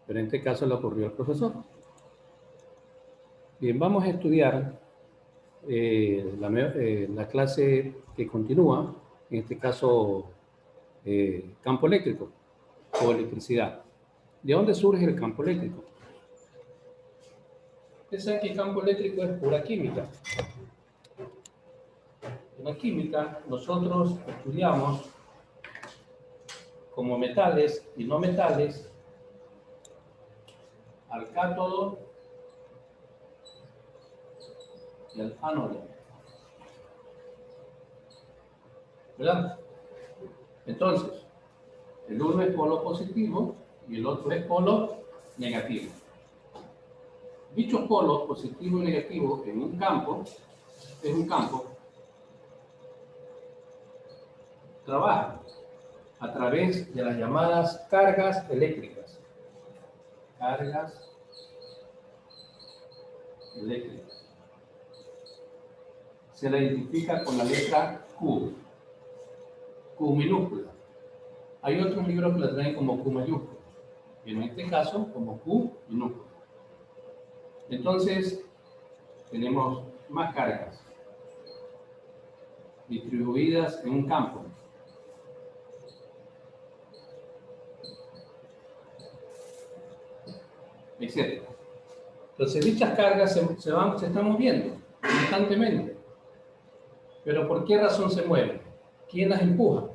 pero en este caso le ocurrió al profesor. Bien, vamos a estudiar la clase que continúa, en este caso campo eléctrico o electricidad. ¿De dónde surge el campo eléctrico? Ustedes saben que el campo eléctrico es pura química. En la química nosotros estudiamos como metales y no metales al cátodo y al ánodo, ¿verdad? Entonces, el uno es polo positivo y el otro es polo negativo. Dichos polos, positivo y negativo, en un campo, trabajan a través de las llamadas cargas eléctricas. Cargas eléctricas. Se la identifica con la letra Q, Q minúscula. Hay otros libros que la traen como Q mayúscula, y en este caso como Q minúscula. Entonces, tenemos más cargas distribuidas en un campo. Etcétera. Entonces, dichas cargas se están moviendo constantemente. ¿Pero por qué razón se mueven? ¿Quién las empuja?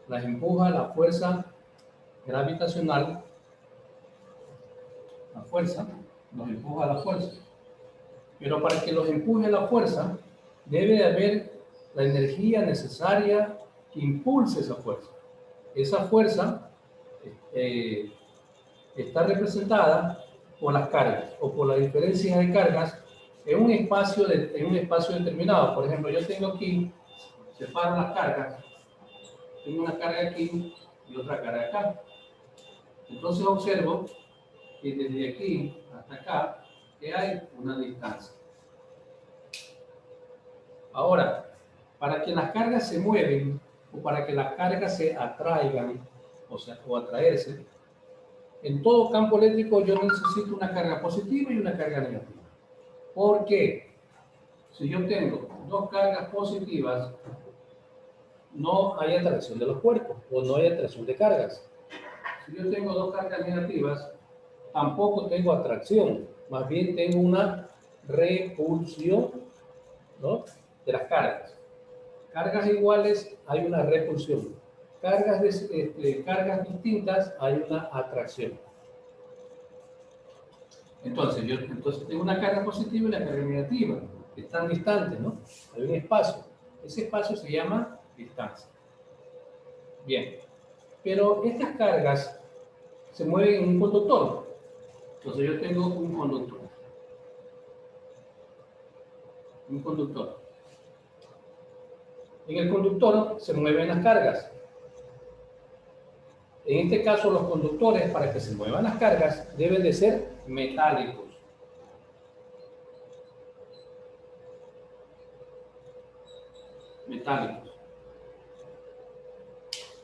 Las empuja la fuerza gravitacional. La fuerza, los empuja la fuerza. Pero para que los empuje la fuerza, debe de haber la energía necesaria que impulse esa fuerza. Esa fuerza está representada por las cargas o por la diferencia de cargas en un espacio determinado. Por ejemplo, yo tengo aquí, separo las cargas, tengo una carga aquí y otra carga acá. Entonces observo que desde aquí hasta acá que hay una distancia. Ahora, para que las cargas se mueven o para que las cargas se atraigan o atraerse, en todo campo eléctrico yo necesito una carga positiva y una carga negativa. ¿Por qué? Si yo tengo dos cargas positivas, no hay atracción de los cuerpos o no hay atracción de cargas. Si yo tengo dos cargas negativas, tampoco tengo atracción, más bien tengo una repulsión, ¿no?, de las cargas. Cargas iguales hay una repulsión. Cargas distintas hay una atracción. Entonces, tengo una carga positiva y una carga negativa. Están distantes, ¿no? Hay un espacio. Ese espacio se llama distancia. Bien. Pero estas cargas se mueven en un conductor. Entonces yo tengo un conductor. Un conductor. En el conductor se mueven las cargas. En este caso, los conductores, para que se muevan las cargas, deben de ser metálicos. Metálicos.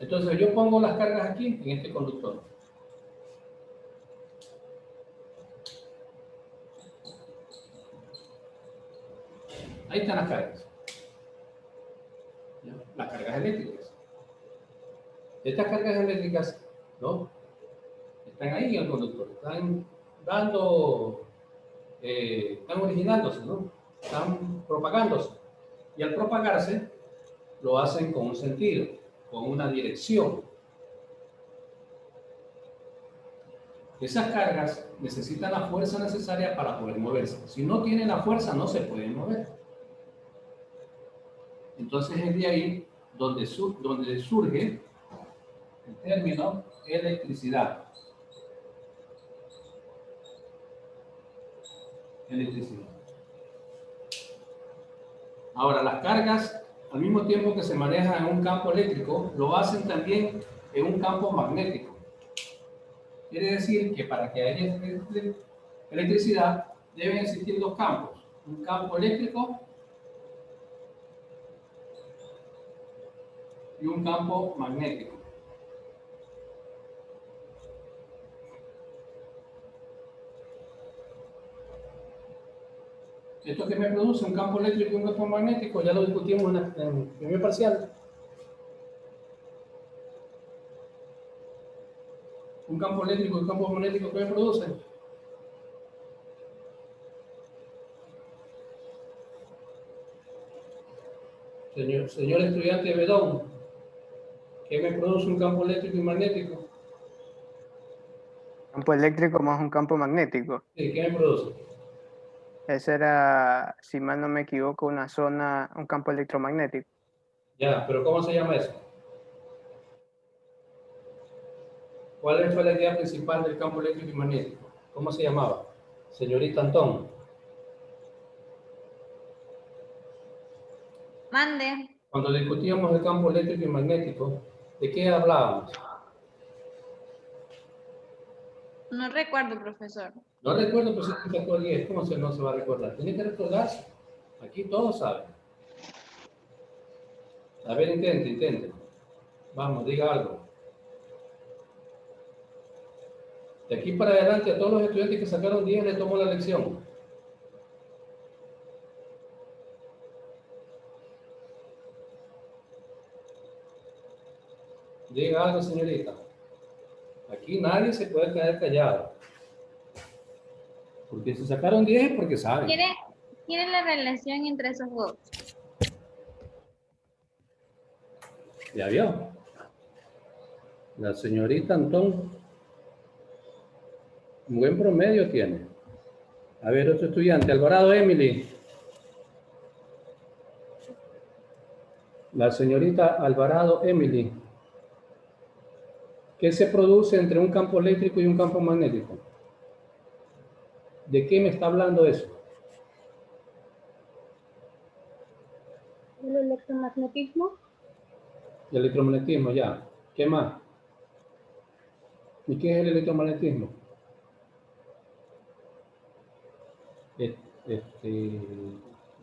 Entonces yo pongo las cargas aquí en este conductor. Ahí están las cargas. Las cargas eléctricas. Estas cargas eléctricas, ¿no?, están ahí en el conductor. Están están originándose, ¿no? Están propagándose. Y al propagarse, lo hacen con un sentido, con una dirección. Esas cargas necesitan la fuerza necesaria para poder moverse. Si no tienen la fuerza, no se pueden mover. Entonces es de ahí donde surge el término electricidad. Electricidad. Ahora, las cargas, al mismo tiempo que se manejan en un campo eléctrico, lo hacen también en un campo magnético. Quiere decir que para que haya electricidad deben existir dos campos, un campo eléctrico y un campo magnético. Esto que me produce un campo eléctrico y un campo magnético, ya lo discutimos en el primer parcial. Un campo eléctrico y un campo magnético, ¿qué me producen? Señor estudiante Bedón, ¿qué me produce un campo eléctrico y magnético? Campo eléctrico más un campo magnético. Sí, ¿qué me produce? Ese era, si mal no me equivoco, una zona, un campo electromagnético. Ya, pero ¿cómo se llama eso? ¿Cuál fue la idea principal del campo eléctrico y magnético? ¿Cómo se llamaba? Señorita Antón. Mande. Cuando discutíamos el campo eléctrico y magnético, ¿de qué hablábamos? No recuerdo, profesor. No recuerdo, pero si sacó el 10, ¿cómo no se va a recordar? Tiene que recordarse. Aquí todos saben. A ver, intente. Vamos, diga algo. De aquí para adelante, a todos los estudiantes que sacaron 10 les tomo la lección. Diga algo, señorita. Aquí nadie se puede quedar callado. Porque si sacaron 10 es porque saben. ¿Quiere la relación entre esos dos? ¿Ya vio? La señorita Antón, un buen promedio tiene. A ver, otro estudiante, Alvarado Emily. La señorita Alvarado Emily. ¿Qué se produce entre un campo eléctrico y un campo magnético? ¿De qué me está hablando eso? ¿El electromagnetismo? El electromagnetismo, ya. ¿Qué más? ¿Y qué es el electromagnetismo?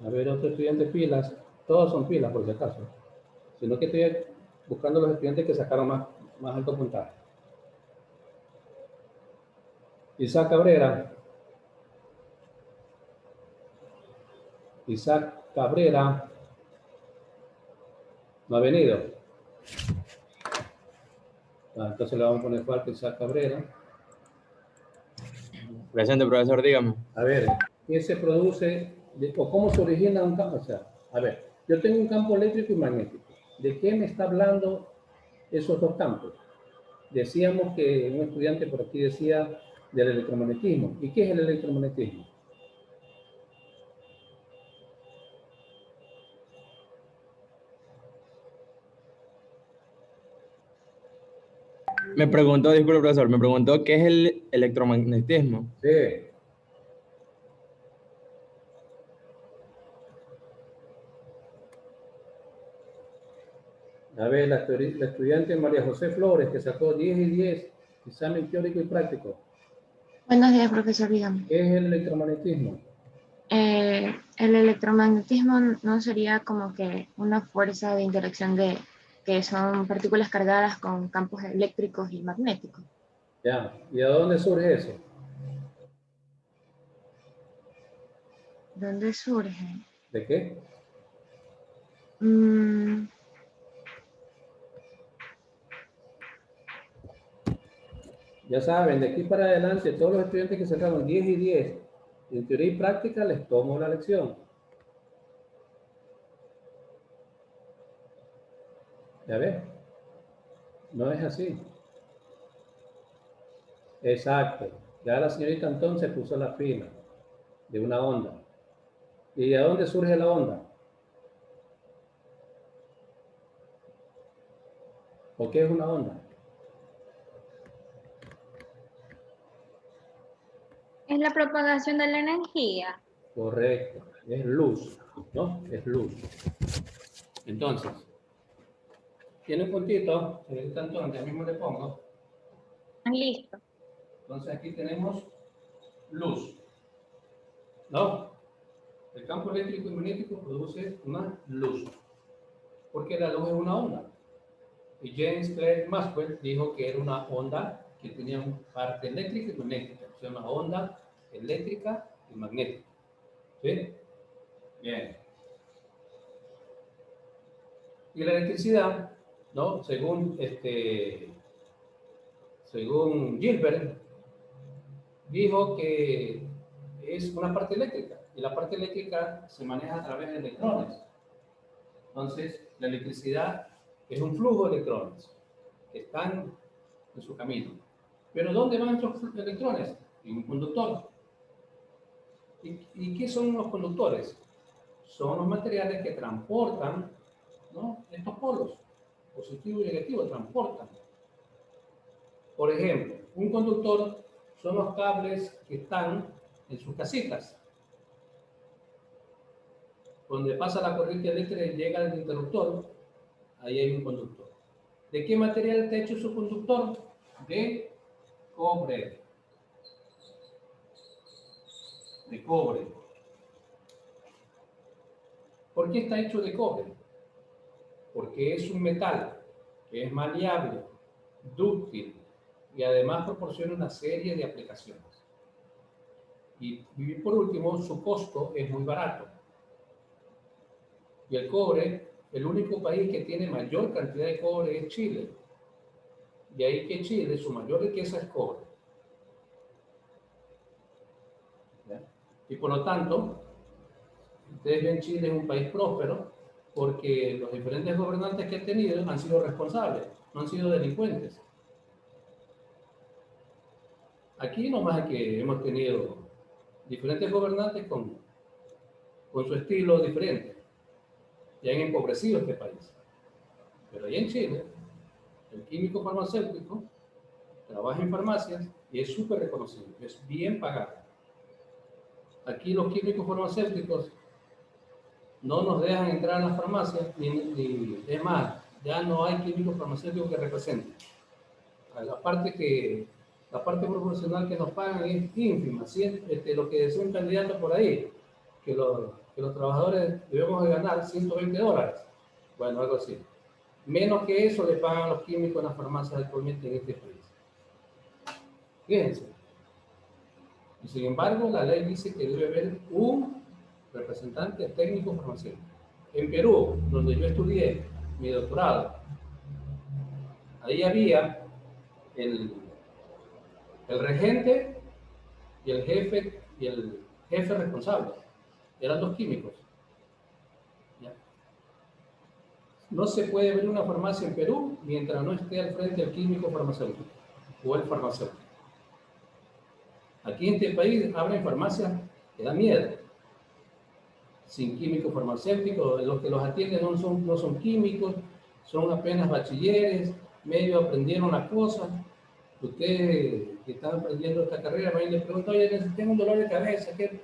A ver, otro estudiante pilas. Todos son pilas, por si acaso. Sino que estoy buscando los estudiantes que sacaron más alto puntaje. Isaac Cabrera. Isaac Cabrera. No ha venido. Entonces le vamos a poner falta a Isaac Cabrera. Presente, profesor, dígame. A ver, ¿qué se produce o cómo se origina un campo? O sea, a ver, yo tengo un campo eléctrico y magnético. ¿De qué me está hablando esos dos campos? Decíamos que un estudiante por aquí decía del electromagnetismo. ¿Y qué es el electromagnetismo? Me preguntó, disculpe, profesor, me preguntó qué es el electromagnetismo. Sí. A ver, la estudiante María José Flores, que sacó 10 y 10, examen teórico y práctico. Buenos días, profesor, dígame. ¿Qué es el electromagnetismo? El electromagnetismo no sería como que una fuerza de interacción de que son partículas cargadas con campos eléctricos y magnéticos. Ya, ¿y de dónde surge eso? ¿Dónde surge? ¿De qué? Ya saben, de aquí para adelante, todos los estudiantes que sacaron 10 y 10, en teoría y práctica, les tomo la lección. ¿Ya ves? No es así. Exacto. Ya la señorita entonces puso la fila de una onda. ¿Y de dónde surge la onda? ¿Por qué es una onda? Es la propagación de la energía. Correcto. Es luz, ¿no? Es luz. Entonces, tiene un puntito, señorita Antón, ya mismo le pongo. Listo. Entonces aquí tenemos luz, ¿no? El campo eléctrico y magnético produce una luz, porque la luz es una onda. Y James Clerk Maxwell dijo que era una onda que tenía una parte eléctrica y magnética, o sea, una onda eléctrica y magnética. ¿Sí? Bien. Y la electricidad, ¿no? Según Gilbert, dijo que es una parte eléctrica y la parte eléctrica se maneja a través de electrones. Entonces, la electricidad es un flujo de electrones que están en su camino. Pero ¿dónde van estos electrones? En un conductor. ¿Y qué son los conductores? Son los materiales que transportan, ¿no?, estos polos, positivo y negativo, transportan. Por ejemplo, un conductor son los cables que están en sus casitas. Donde pasa la corriente eléctrica y llega al interruptor, ahí hay un conductor. ¿De qué material está hecho su conductor? De cobre. De cobre. ¿Por qué está hecho de cobre? Porque es un metal que es maleable, dúctil y además proporciona una serie de aplicaciones. Y por último, su costo es muy barato. Y el cobre, el único país que tiene mayor cantidad de cobre es Chile. Y ahí que Chile, su mayor riqueza es cobre. ¿Ya? Y por lo tanto, ustedes ven Chile es un país próspero porque los diferentes gobernantes que ha tenido han sido responsables, no han sido delincuentes. Aquí nomás es que hemos tenido diferentes gobernantes con su estilo diferente y han empobrecido este país. Pero allá en Chile, el químico farmacéutico trabaja en farmacias y es súper reconocido, es bien pagado. Aquí los químicos farmacéuticos no nos dejan entrar a las farmacias, es más, ya no hay químicos farmacéuticos que representen. La parte proporcional que nos pagan es ínfima, ¿sí? Lo que decía un candidato por ahí, que los trabajadores debemos de ganar $120. Bueno, algo así. Menos que eso le pagan los químicos en las farmacias actualmente en este país. Fíjense. Y sin embargo, la ley dice que debe haber un representante técnico farmacéutico. En Perú, donde yo estudié mi doctorado, ahí había el regente y el jefe responsable. Eran dos químicos. ¿Ya? No se puede abrir una farmacia en Perú mientras no esté al frente el químico farmacéutico o el farmacéutico. Aquí en este país abren farmacias que da miedo. Sin químico farmacéutico, los que los atienden no son químicos, son apenas bachilleres, medio aprendieron las cosas. Ustedes que están aprendiendo esta carrera, me les preguntan, oye, tengo un dolor de cabeza, ¿qué?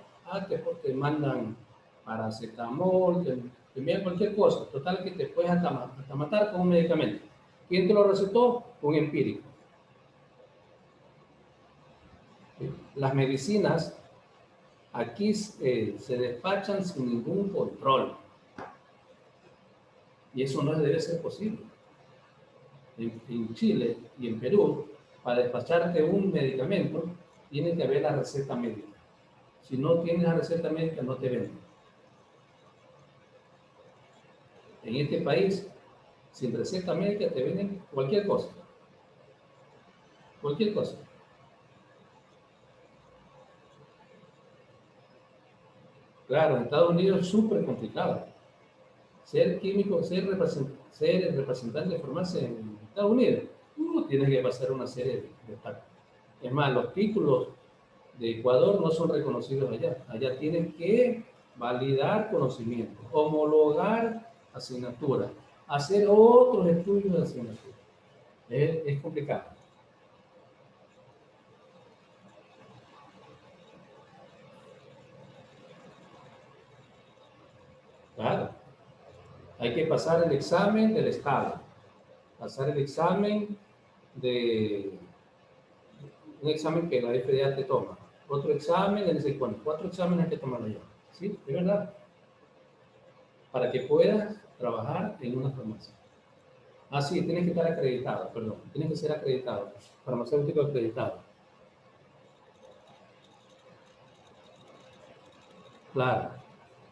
Te mandan paracetamol, te envían cualquier cosa, total que te puedes hasta matar con un medicamento. ¿Quién te lo recetó? Un empírico. Las medicinas aquí se despachan sin ningún control. Y eso no debe ser posible. En Chile y en Perú, para despacharte un medicamento, tiene que haber la receta médica. Si no tienes la receta médica, no te venden. En este país, sin receta médica, te venden cualquier cosa. Cualquier cosa. Claro, en Estados Unidos es súper complicado. Ser químico, ser el representante de farmacia en Estados Unidos, tienes que pasar una serie de etapas. Es más, los títulos de Ecuador no son reconocidos allá. Allá tienen que validar conocimiento, homologar asignatura, hacer otros estudios de asignatura. Es complicado. Claro. Hay que pasar el examen del Estado, pasar el examen un examen que la FDA te toma, otro examen, no sé cuánto, 4 exámenes que tomarlo yo, ¿sí? De verdad, para que puedas trabajar en una farmacia. Ah, sí, tienes que estar acreditado, perdón, tienes que ser acreditado, farmacéutico acreditado. Claro.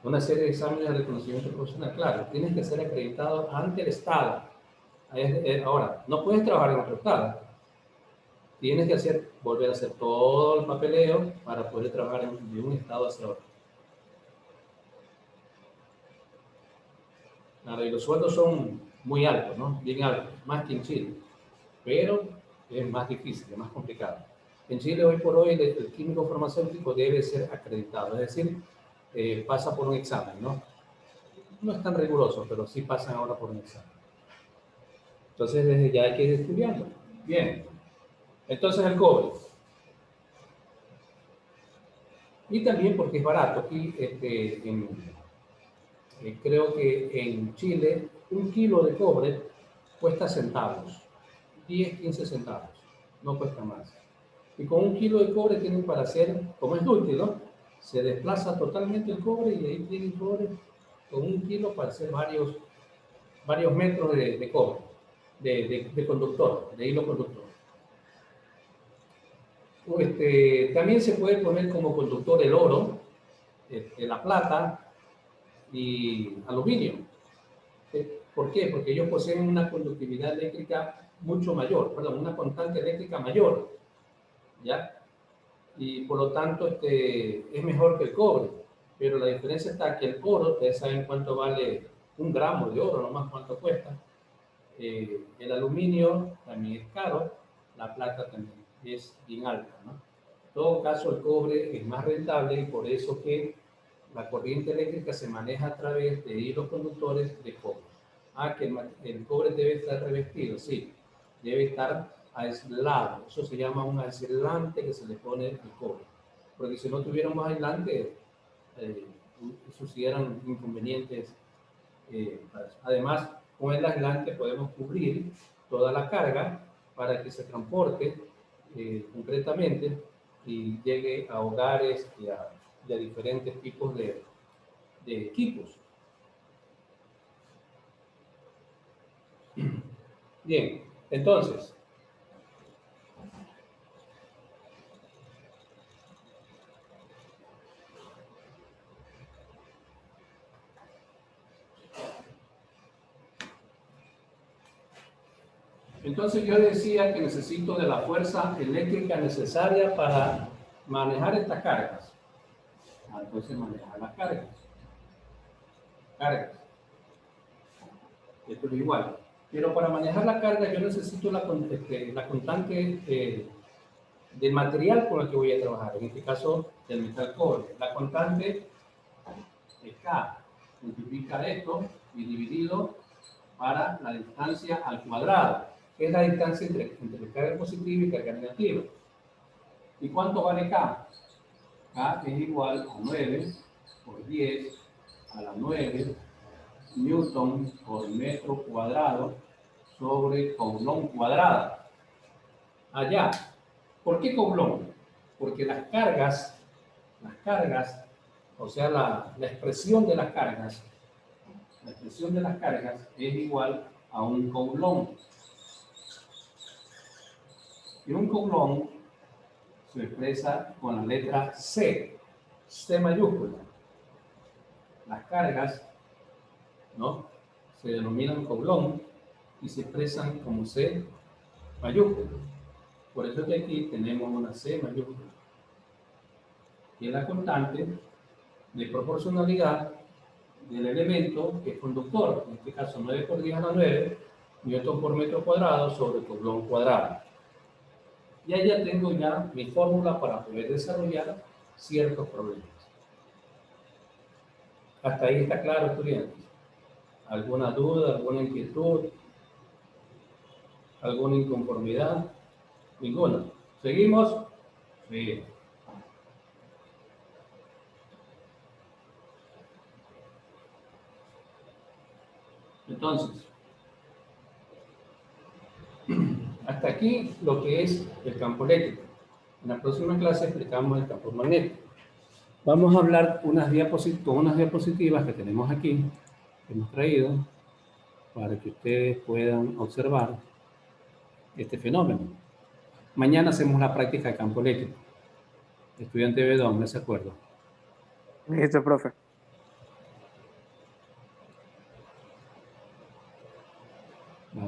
una serie de exámenes de reconocimiento profesional. Claro, tienes que ser acreditado ante el Estado. Ahora, no puedes trabajar en otro Estado. Tienes que volver a hacer todo el papeleo para poder trabajar de un Estado hacia otro. Claro, y los sueldos son muy altos, ¿no? Bien altos, más que en Chile. Pero es más difícil, es más complicado. En Chile, hoy por hoy, el químico farmacéutico debe ser acreditado, es decir, pasa por un examen, ¿no? No es tan riguroso, pero sí pasan ahora por un examen. Entonces, desde ya hay que ir estudiando. Bien. Entonces, el cobre. Y también porque es barato. Aquí, creo que en Chile, 1 kilo de cobre cuesta centavos. 10, 15 centavos. No cuesta más. Y con 1 kilo de cobre tienen para hacer, como es dúctil, ¿no? Se desplaza totalmente el cobre y ahí tienen cobre con 1 kilo para hacer varios metros de cobre, de conductor, de hilo conductor. También se puede poner como conductor el oro, la plata y aluminio. ¿Por qué? Porque ellos poseen una conductividad eléctrica mucho mayor, perdón, una constante eléctrica mayor, ¿ya? Y por lo tanto es mejor que el cobre, pero la diferencia está que el oro, ustedes saben cuánto vale 1 gramo de oro, nomás cuánto cuesta. El aluminio también es caro, la plata también es bien alta, ¿no? En todo caso, el cobre es más rentable y por eso que la corriente eléctrica se maneja a través de hilos conductores de cobre. Que el cobre debe estar revestido, sí, debe estar aislado. Eso se llama un aislante que se le pone al cobre. Porque si no tuviéramos aislante, sucedieran inconvenientes. Además, con el aislante podemos cubrir toda la carga para que se transporte concretamente y llegue a hogares y a diferentes tipos de equipos. Bien, entonces, yo decía que necesito de la fuerza eléctrica necesaria para manejar estas cargas. Entonces manejar las cargas. Esto es igual. Pero para manejar la carga yo necesito la constante del material con el que voy a trabajar. En este caso, del metal cobre. La constante es K. Multiplicar esto y dividido para la distancia al cuadrado, que es la distancia entre carga positiva y carga negativa. ¿Y cuánto vale K? K es igual a 9 por 10 a la 9 newton por metro cuadrado sobre coulomb cuadrado. Allá. ¿Por qué coulomb? Porque las cargas, o sea, la expresión de las cargas, es igual a un coulomb. Y un coulomb se expresa con la letra C, C mayúscula. Las cargas, ¿no?, se denominan coulomb y se expresan como C mayúscula. Por eso que aquí tenemos una C mayúscula, que es la constante de proporcionalidad del elemento que es conductor, en este caso 9 por 10 a la 9, newton por metro cuadrado sobre coulomb cuadrado. Y ahí ya tengo ya mi fórmula para poder desarrollar ciertos problemas. Hasta ahí está claro, estudiantes. ¿Alguna duda, alguna inquietud, alguna inconformidad? Ninguna. ¿Seguimos? Sí. Entonces, hasta aquí lo que es el campo eléctrico. En la próxima clase explicamos el campo magnético. Vamos a hablar con unas diapositivas que tenemos aquí, que hemos traído, para que ustedes puedan observar este fenómeno. Mañana hacemos la práctica de campo eléctrico. Estudiante Bedón, ¿no se acuerda? Listo, profe.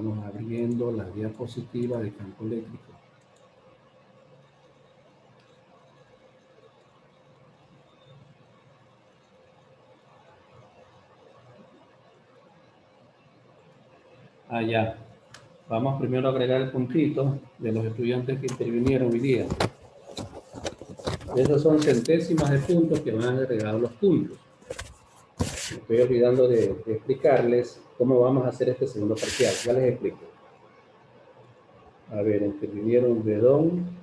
Estamos abriendo la diapositiva de campo eléctrico. Ya. Vamos primero a agregar el puntito de los estudiantes que intervinieron hoy día. Esos son centésimas de puntos que van a agregar los puntos. Me estoy olvidando de explicarles cómo vamos a hacer este segundo parcial. Ya les explico. A ver, intervinieron Bedón,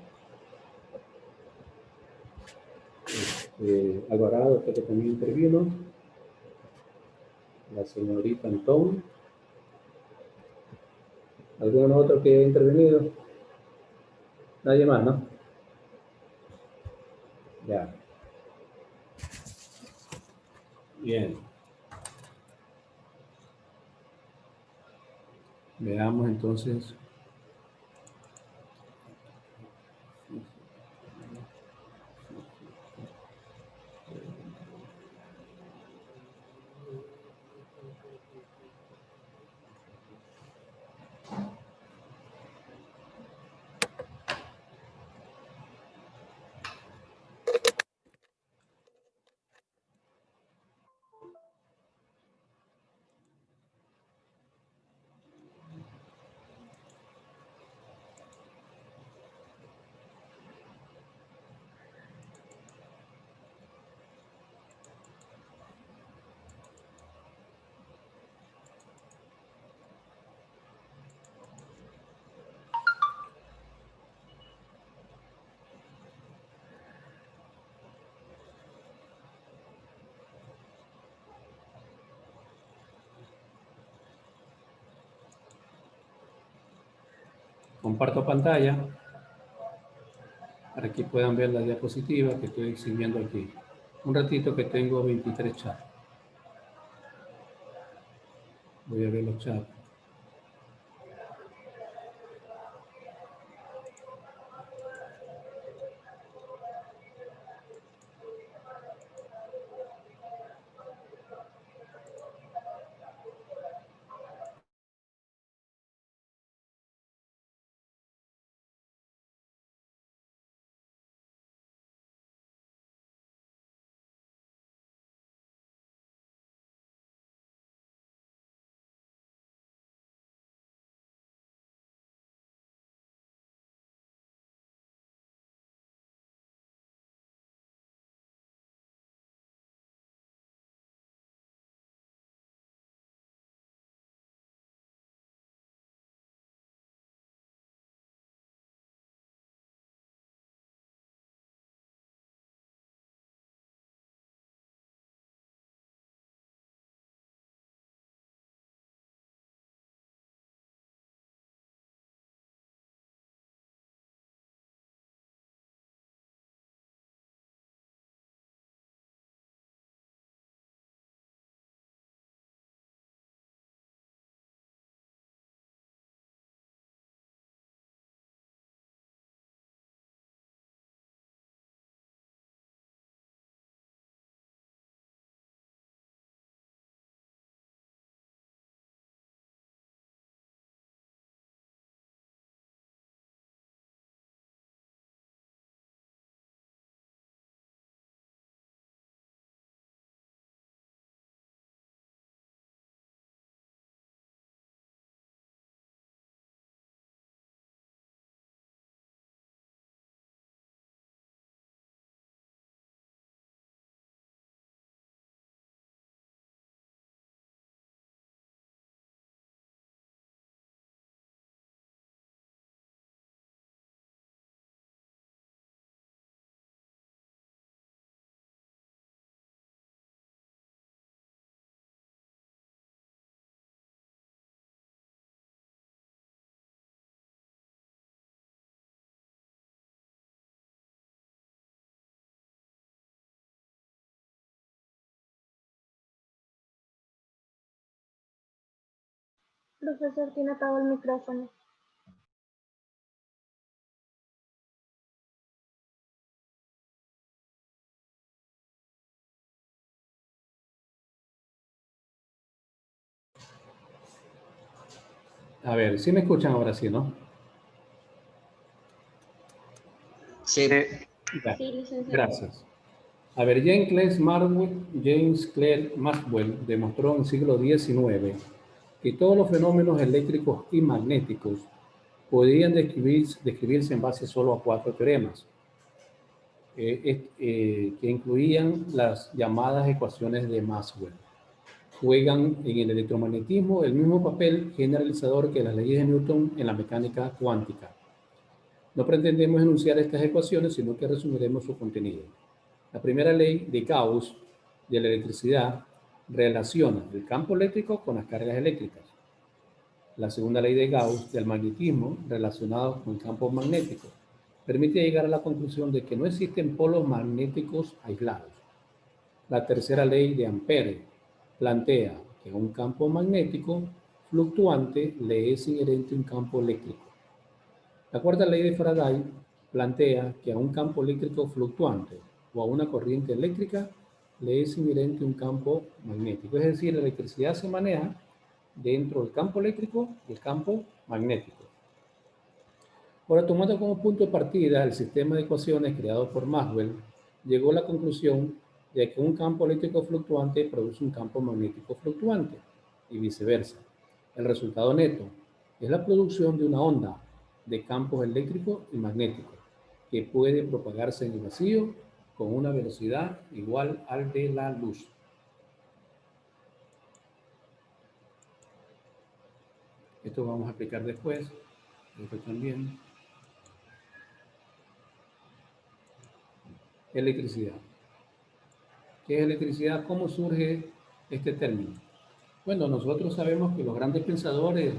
Alvarado, creo que también intervino, la señorita Antón. ¿Algún otro que haya intervenido? Nadie más, ¿no? Ya. Bien. Veamos entonces. Comparto pantalla para que puedan ver la diapositiva que estoy exhibiendo aquí. Un ratito que tengo 23 chats. Voy a ver los chats. Profesor, tiene apagado el micrófono. A ver, ¿sí me escuchan ahora sí, no? Sí. Ya, Sí, licenciado. gracias. A ver, James Clerk Maxwell demostró en el siglo XIX que todos los fenómenos eléctricos y magnéticos podían describirse en base solo a 4 teoremas, que incluían las llamadas ecuaciones de Maxwell. Juegan en el electromagnetismo el mismo papel generalizador que las leyes de Newton en la mecánica cuántica. No pretendemos enunciar estas ecuaciones, sino que resumiremos su contenido. La primera ley de Gauss de la electricidad relaciona el campo eléctrico con las cargas eléctricas. La segunda ley de Gauss del magnetismo relacionado con el campo magnético permite llegar a la conclusión de que no existen polos magnéticos aislados. La tercera ley de Ampère plantea que a un campo magnético fluctuante le es inherente un campo eléctrico. La cuarta ley de Faraday plantea que a un campo eléctrico fluctuante o a una corriente eléctrica le es inherente un campo magnético. Es decir, la electricidad se maneja dentro del campo eléctrico y el campo magnético. Ahora, tomando como punto de partida el sistema de ecuaciones creado por Maxwell, llegó a la conclusión de que un campo eléctrico fluctuante produce un campo magnético fluctuante y viceversa. El resultado neto es la producción de una onda de campos eléctricos y magnéticos que puede propagarse en el vacío con una velocidad igual al de la luz. Esto vamos a explicar después. Esto también. Electricidad. ¿Qué es electricidad? ¿Cómo surge este término? Bueno, nosotros sabemos que los grandes pensadores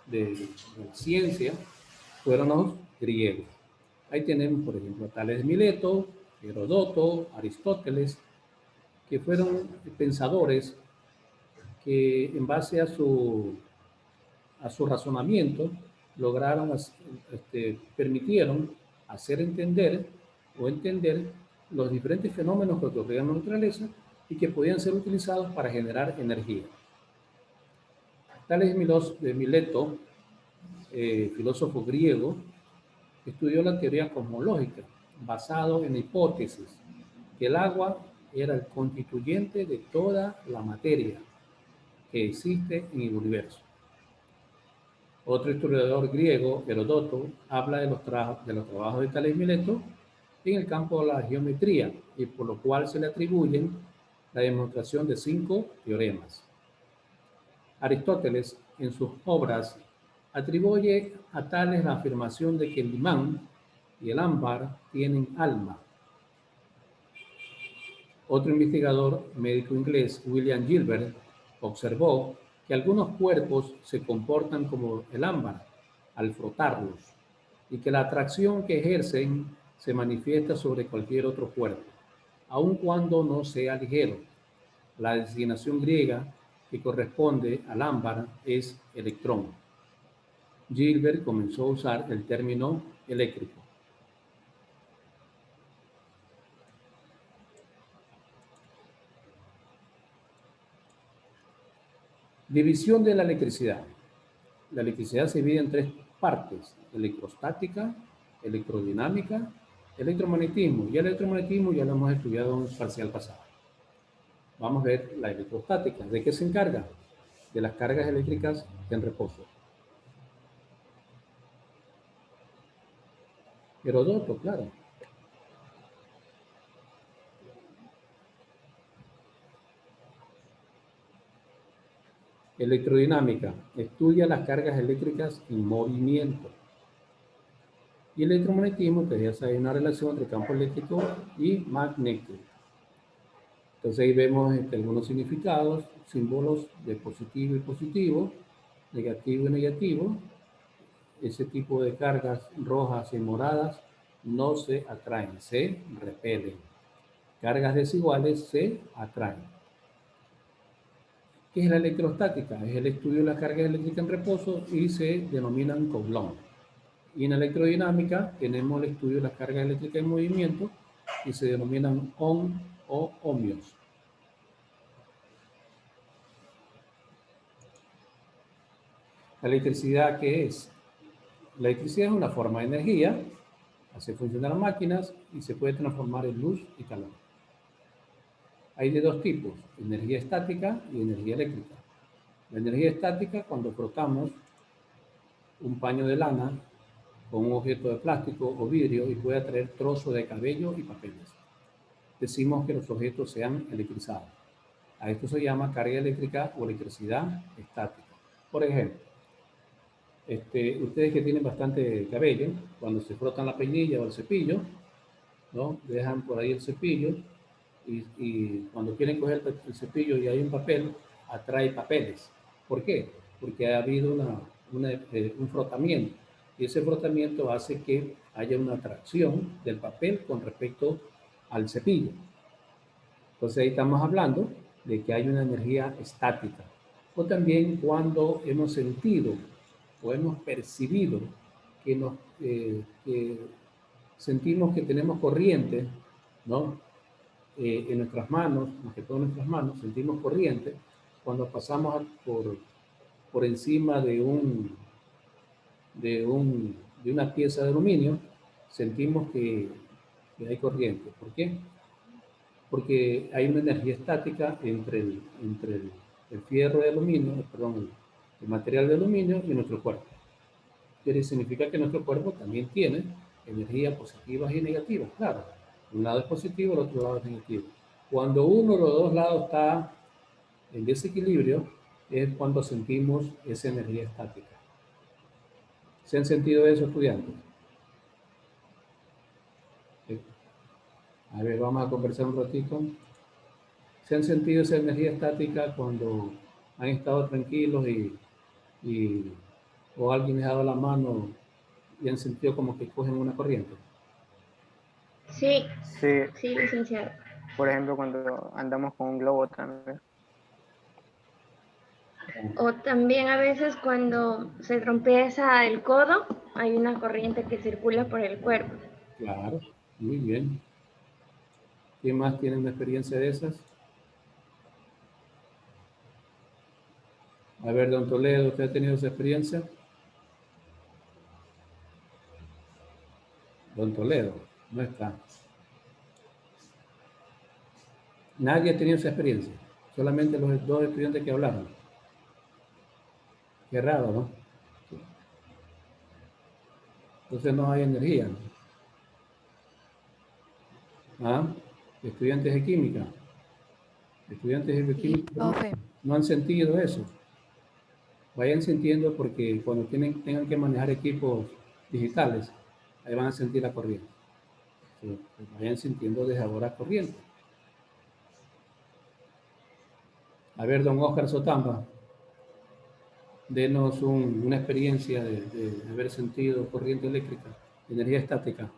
de la ciencia fueron los griegos. Ahí tenemos, por ejemplo, a Tales de Mileto, Herodoto, Aristóteles, que fueron pensadores que en base a su razonamiento lograron, permitieron hacer entender los diferentes fenómenos que ocurrían en la naturaleza y que podían ser utilizados para generar energía. Tales de Mileto, filósofo griego, estudió la teoría cosmológica basado en la hipótesis que el agua era el constituyente de toda la materia que existe en el universo. Otro historiador griego, Herodoto, habla de los trabajos de Tales de Mileto en el campo de la geometría y por lo cual se le atribuyen la demostración de 5 teoremas. Aristóteles, en sus obras, atribuye a Tales la afirmación de que el imán y el ámbar tienen alma. Otro investigador médico inglés, William Gilbert, observó que algunos cuerpos se comportan como el ámbar al frotarlos y que la atracción que ejercen se manifiesta sobre cualquier otro cuerpo, aun cuando no sea ligero. La designación griega que corresponde al ámbar es electrón. Gilbert comenzó a usar el término eléctrico. División de la electricidad. La electricidad se divide en 3 partes: electrostática, electrodinámica, electromagnetismo. Y el electromagnetismo ya lo hemos estudiado en un parcial pasado. Vamos a ver la electrostática. ¿De qué se encarga? De las cargas eléctricas en reposo. Herodoto, claro. Electrodinámica. Estudia las cargas eléctricas en movimiento. Y el electromagnetismo, que ya sabe, una relación entre campo eléctrico y magnético. Entonces ahí vemos algunos significados, símbolos de positivo y positivo, negativo y negativo. Ese tipo de cargas rojas y moradas no se atraen, se repelen. Cargas desiguales se atraen. ¿Qué es la electrostática? Es el estudio de las cargas eléctricas en reposo y se denominan Coulomb. Y en electrodinámica tenemos el estudio de las cargas eléctricas en movimiento y se denominan Ohm o ohmios. ¿La electricidad qué es? La electricidad es una forma de energía, hace funcionar máquinas y se puede transformar en luz y calor. Hay de dos tipos, energía estática y energía eléctrica. La energía estática, cuando frotamos un paño de lana con un objeto de plástico o vidrio y puede atraer trozos de cabello y papeles. Decimos que los objetos sean electrizados. A esto se llama carga eléctrica o electricidad estática. Por ejemplo, ustedes que tienen bastante cabello, cuando se frotan la peinilla o el cepillo, ¿no? Dejan por ahí el cepillo y cuando quieren coger el cepillo y hay un papel, atrae papeles. ¿Por qué? Porque ha habido un frotamiento y ese frotamiento hace que haya una atracción del papel con respecto al cepillo. Entonces ahí estamos hablando de que hay una energía estática. O también cuando hemos sentido o hemos percibido que sentimos que tenemos corriente, ¿no? En nuestras manos, más que todo en nuestras manos, sentimos corriente cuando pasamos por encima de una pieza de aluminio, sentimos que hay corriente. ¿Por qué? Porque hay una energía estática entre el fierro de aluminio, perdón, el material de aluminio y nuestro cuerpo. Significa que nuestro cuerpo también tiene energías positivas y negativas, claro. Un lado es positivo, el otro lado es negativo. Cuando uno de los dos lados está en desequilibrio, es cuando sentimos esa energía estática. ¿Se han sentido eso, estudiantes? A ver, vamos a conversar un ratito. ¿Se han sentido esa energía estática cuando han estado tranquilos o alguien les ha dado la mano y han sentido como que cogen una corriente? Sí, Sí, sí, licenciado. por ejemplo, cuando andamos con un globo también. O también a veces cuando se tropieza el codo, hay una corriente que circula por el cuerpo. Claro, muy bien. ¿Quién más tiene una experiencia de esas? A ver, don Toledo, ¿usted ha tenido esa experiencia? Don Toledo, no está. Nadie ha tenido esa experiencia, solamente los dos estudiantes que hablaron. Qué raro, ¿no? Entonces no hay energía. ¿Ah? Estudiantes de química. Estudiantes de bioquímica no han sentido eso. Vayan sintiendo porque cuando tengan que manejar equipos digitales, ahí van a sentir la corriente. Sí, pues vayan sintiendo desde ahora corriente. A ver, don Oscar Sotamba, denos una experiencia de haber sentido corriente eléctrica, energía estática.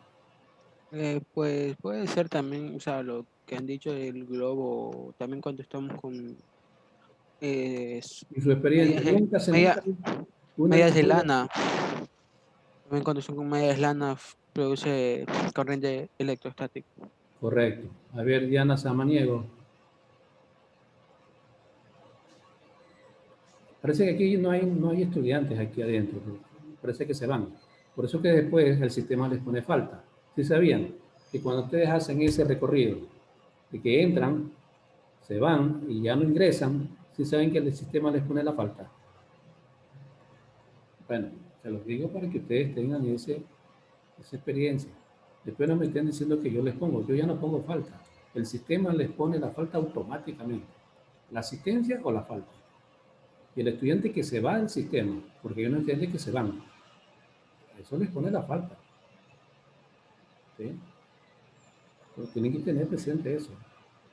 Pues puede ser también, o sea, lo que han dicho del globo, también cuando estamos con Y su experiencia, nunca se nota una medias de energía. lana, también cuando son con medias de lana produce corriente electrostática. Correcto. A ver, Diana Samaniego. Parece que aquí no hay estudiantes aquí adentro. Parece que se van. Por eso que después el sistema les pone falta. ¿Sí sabían? Que cuando ustedes hacen ese recorrido, de que entran, se van y ya no ingresan, ¿sí saben que el sistema les pone la falta? Bueno, se los digo para que ustedes tengan esa experiencia. Después no me estén diciendo que yo les pongo. Yo ya no pongo falta. El sistema les pone la falta automáticamente. La asistencia o la falta. Y el estudiante que se va del sistema, porque hay unos estudiantes que se van, eso les pone la falta. ¿Sí? Pero tienen que tener presente eso.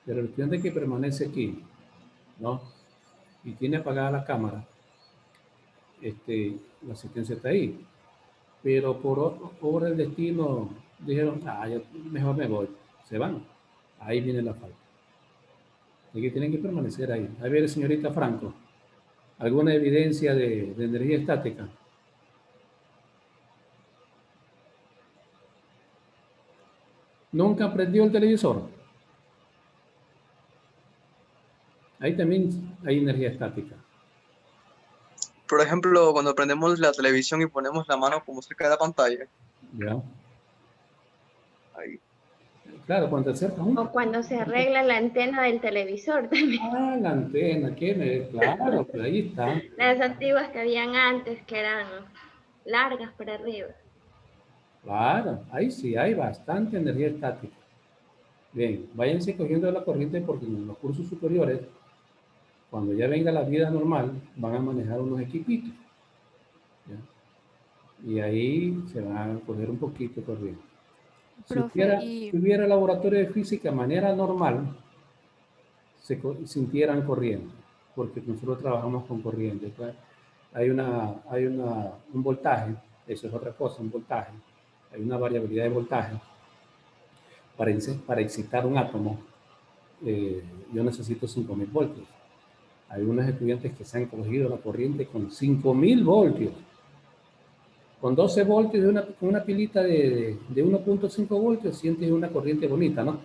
Pero el estudiante que permanece aquí, ¿no? Y tiene apagada la cámara, la asistencia está ahí. Pero por obra del destino dijeron, mejor me voy. Se van. Ahí viene la falta. Así que tienen que permanecer ahí. A ver, señorita Franco, ¿alguna evidencia de energía estática? ¿Nunca prendió el televisor? Ahí también hay energía estática. por ejemplo, cuando prendemos la televisión y ponemos la mano como cerca de la pantalla. ¿Ya? Ahí. Claro, cuando te acercas O cuando se arregla la antena del televisor también. Ah, la antena, claro, pues ahí está. Las antiguas que habían antes, que eran largas para arriba. Claro, ahí sí hay bastante energía estática. Bien, váyanse cogiendo la corriente porque en los cursos superiores, cuando ya venga la vida normal, van a manejar unos equipitos. ¿Ya? Y ahí se van a coger un poquito de corriente. Profe, Si hubiera laboratorio de física de manera normal, sintieran corriente, porque nosotros trabajamos con corriente. ¿Verdad? Hay un voltaje, eso es otra cosa, un voltaje. Hay una variabilidad de voltaje. Para excitar un átomo, yo necesito 5000 voltios. Hay unos estudiantes que se han cogido la corriente con 5000 voltios. Con 12 voltios con una pilita de 1.5 voltios, sientes una corriente bonita, ¿no?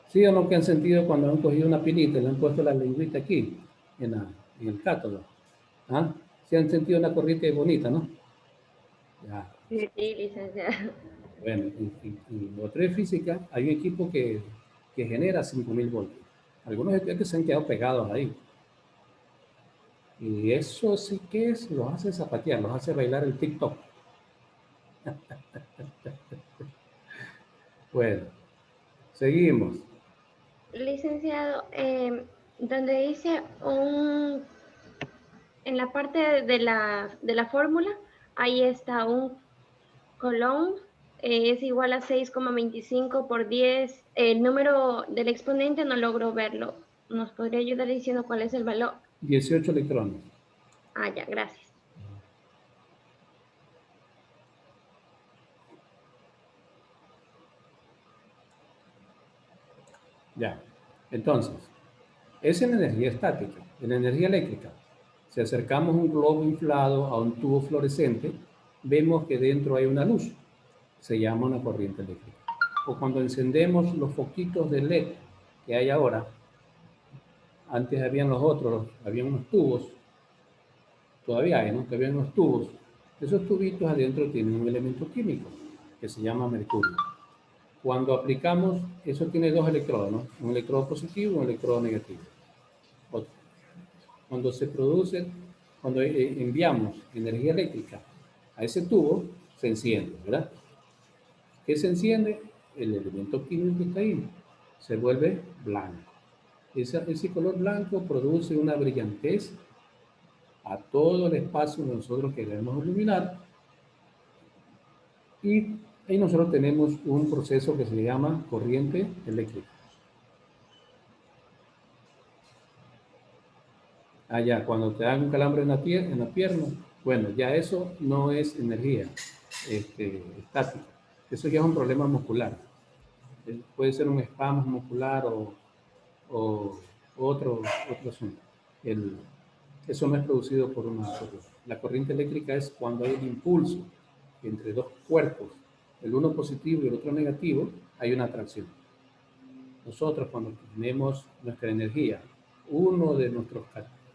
¿Sí o no que han sentido cuando han cogido una pilita y le han puesto la lengüita aquí, en el cátodo? ¿Ah? ¿Sí han sentido una corriente bonita, no? Ya. Sí, licenciado. Bueno, en laboratorio de física hay un equipo que genera 5000 voltios. Algunos estudiantes se han quedado pegados ahí. Y eso sí que los hace zapatear, los hace bailar el TikTok. Bueno, seguimos. Licenciado, donde dice en la parte de la fórmula, ahí está un Coulomb, es igual a 6,25 por 10. El número del exponente no logro verlo. ¿Nos podría ayudar diciendo cuál es el valor? 18 electrones. Ah, ya, gracias. Ya. Entonces, es en energía estática. En energía eléctrica, si acercamos un globo inflado a un tubo fluorescente, vemos que dentro hay una luz. Se llama una corriente eléctrica. O cuando encendemos los foquitos de LED que hay ahora, antes habían los otros, había unos tubos, todavía hay, ¿no? Todavía hay unos tubos. Esos tubitos adentro tienen un elemento químico que se llama mercurio. Cuando aplicamos, eso tiene dos electrodos, ¿no? Un electrodo positivo y un electrodo negativo. Cuando se produce, cuando enviamos energía eléctrica a ese tubo, se enciende, ¿verdad? ¿Qué se enciende? El elemento químico que está ahí se vuelve blanco. Ese color blanco produce una brillantez a todo el espacio que nosotros queremos iluminar. Y ahí nosotros tenemos un proceso que se llama corriente eléctrica. Allá, cuando te dan un calambre en la pierna, bueno, ya eso no es energía estática. Eso ya es un problema muscular. Puede ser un espasmo muscular o otro asunto. Eso no es producido por una corriente. La corriente eléctrica es cuando hay el impulso entre dos cuerpos, el uno positivo y el otro negativo, hay una atracción. Nosotros cuando tenemos nuestra energía, uno de nuestros,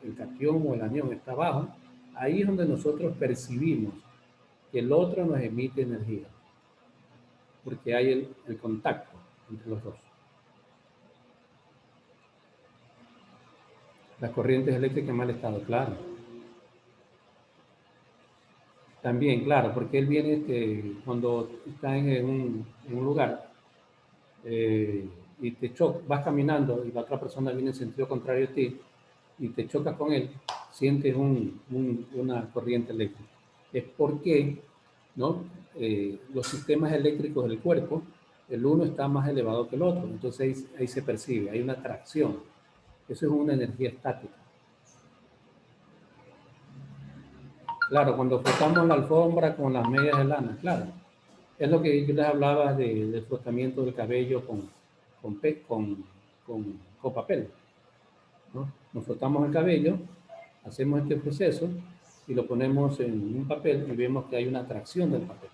el catión o el anión está abajo, ahí es donde nosotros percibimos que el otro nos emite energía, porque hay el contacto entre los dos. Las corrientes eléctricas en mal estado, claro. También, claro, porque él viene cuando está en un lugar y te chocas, vas caminando y la otra persona viene en sentido contrario a ti y te chocas con él, sientes una corriente eléctrica. Es porque, ¿no? Los sistemas eléctricos del cuerpo, el uno está más elevado que el otro, entonces ahí se percibe, hay una atracción. Eso es una energía estática. Claro, cuando frotamos la alfombra con las medias de lana, claro. Es lo que yo les hablaba del frotamiento del cabello con papel, ¿no? Nos frotamos el cabello, hacemos este proceso y lo ponemos en un papel y vemos que hay una atracción del papel.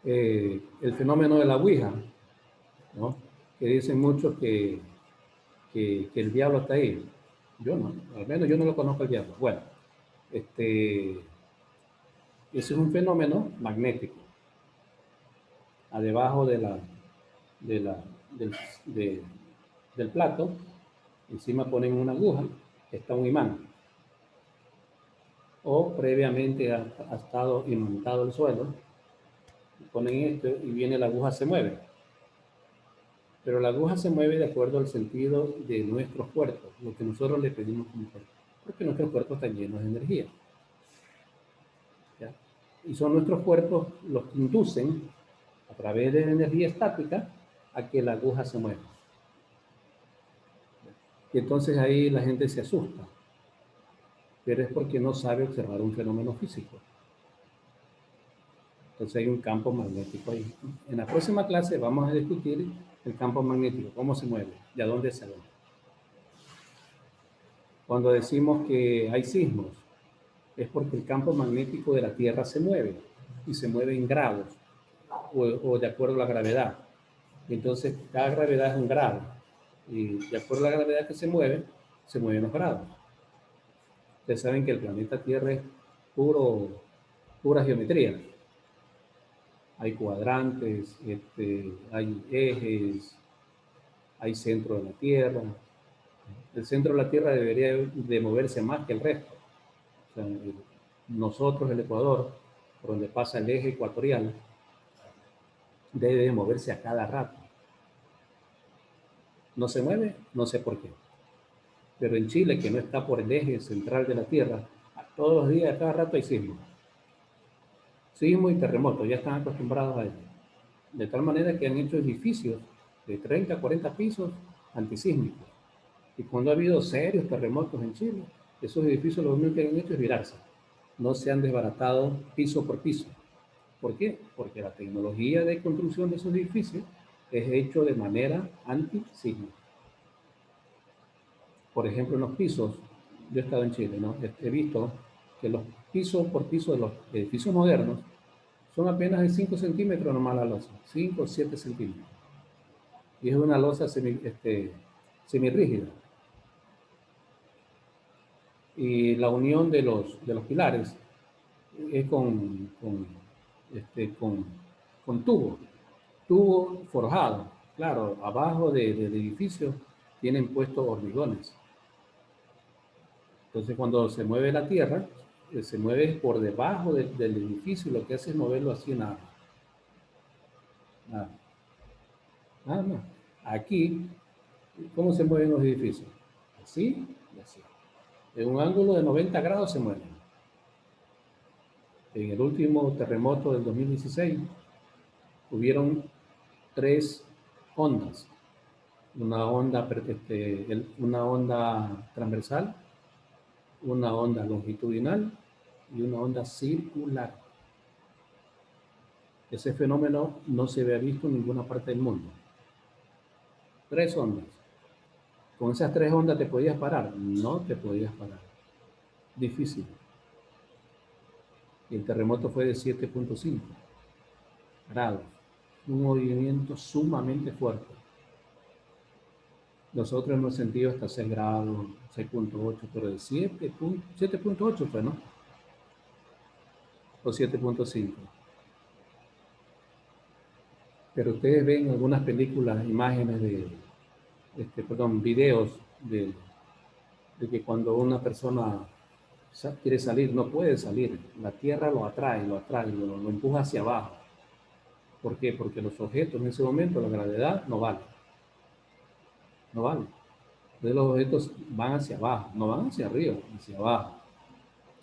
El fenómeno de la ouija, ¿no? Que dicen muchos que que el diablo está ahí. Yo no, al menos yo no lo conozco al diablo. Bueno, ese es un fenómeno magnético. A debajo de del plato, encima ponen una aguja, está un imán. O previamente ha estado imantado el suelo, ponen esto y viene la aguja, se mueve. Pero la aguja se mueve de acuerdo al sentido de nuestros cuerpos, lo que nosotros le pedimos como cuerpo, porque nuestros cuerpos están llenos de energía. ¿Ya? Y son nuestros cuerpos los que inducen, a través de la energía estática, a que la aguja se mueva. Y entonces ahí la gente se asusta, pero es porque no sabe observar un fenómeno físico. Entonces hay un campo magnético ahí. En la próxima clase vamos a discutir el campo magnético, cómo se mueve, de dónde sale. Cuando decimos que hay sismos, es porque el campo magnético de la Tierra se mueve, y se mueve en grados, o de acuerdo a la gravedad. Entonces, cada gravedad es un grado, y de acuerdo a la gravedad que se mueven los grados. Ustedes saben que el planeta Tierra es pura geometría. Hay cuadrantes, hay ejes, hay centro de la Tierra. El centro de la Tierra debería de moverse más que el resto. O sea, nosotros, el Ecuador, por donde pasa el eje ecuatorial, debe de moverse a cada rato. No se mueve, no sé por qué. Pero en Chile, que no está por el eje central de la Tierra, todos los días, a cada rato hay sismos. Sismo y terremoto, ya están acostumbrados a ello. De tal manera que han hecho edificios de 30 a 40 pisos antisísmicos. Y cuando ha habido serios terremotos en Chile, esos edificios lo único que han hecho es virarse. No se han desbaratado piso por piso. ¿Por qué? Porque la tecnología de construcción de esos edificios es hecho de manera antisísmica. Por ejemplo, en los pisos, yo he estado en Chile, ¿no? He visto que los pisos por piso de los edificios modernos son apenas de 5 centímetros nomás la losa, 5 o 7 centímetros. Y es una losa semirrígida. Y la unión de los pilares es con tubo forjado. Claro, abajo del edificio tienen puestos hormigones. Entonces, cuando se mueve la tierra, se mueve por debajo del edificio, y lo que hace es moverlo así nada. Nada más. Aquí, ¿cómo se mueven los edificios? Así y así. En un ángulo de 90 grados se mueven. En el último terremoto del 2016, hubieron 3 ondas. Una onda transversal, una onda longitudinal y una onda circular. Ese fenómeno no se había visto en ninguna parte del mundo. 3 ondas. ¿Con esas 3 ondas te podías parar? No te podías parar. Difícil. Y el terremoto fue de 7.5 grados. Un movimiento sumamente fuerte. Nosotros hemos sentido hasta 6 grados, 6.8, pero de 7.8 fue, ¿no? O 7.5. Pero ustedes ven algunas películas, imágenes videos de que cuando una persona quiere salir, no puede salir. La tierra lo atrae, lo empuja hacia abajo. ¿Por qué? Porque los objetos en ese momento, la gravedad no vale. No vale. Entonces los objetos van hacia abajo, no van hacia arriba, hacia abajo.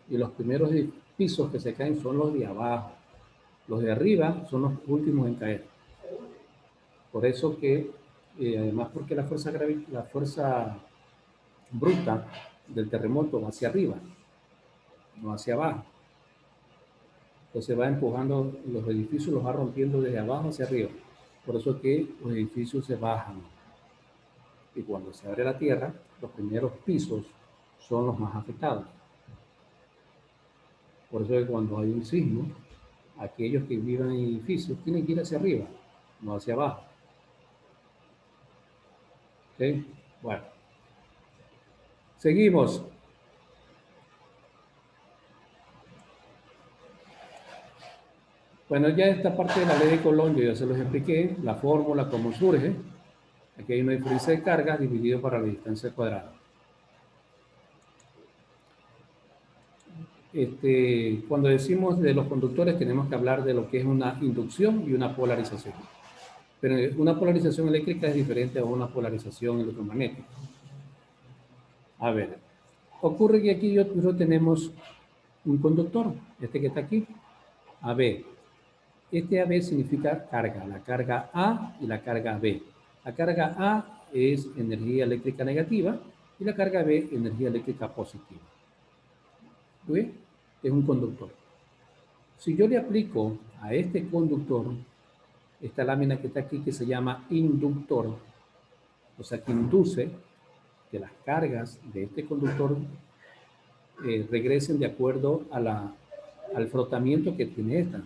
Y los primeros pisos que se caen son los de abajo. Los de arriba son los últimos en caer. Por eso que, además porque la fuerza bruta del terremoto va hacia arriba, no hacia abajo. Entonces va empujando los edificios, los va rompiendo desde abajo hacia arriba. Por eso que los edificios se bajan. Y cuando se abre la tierra, los primeros pisos son los más afectados. Por eso que cuando hay un sismo, aquellos que viven en edificios tienen que ir hacia arriba, no hacia abajo. ¿Ok? Bueno, Seguimos. Bueno, ya esta parte de la ley de Coulomb yo ya se los expliqué, la fórmula, cómo surge. Aquí hay una diferencia de carga dividido para la distancia cuadrada. Cuando decimos de los conductores tenemos que hablar de lo que es una inducción y una polarización. Pero una polarización eléctrica es diferente a una polarización electromagnética. A ver, ocurre que aquí nosotros tenemos un conductor, este que está aquí, AB. Este AB significa carga, la carga A y la carga B. La carga A es energía eléctrica negativa y la carga B energía eléctrica positiva. ¿Ve? Es un conductor. Si yo le aplico a este conductor esta lámina que está aquí que se llama inductor, o sea que induce que las cargas de este conductor regresen de acuerdo a al frotamiento que tiene esta.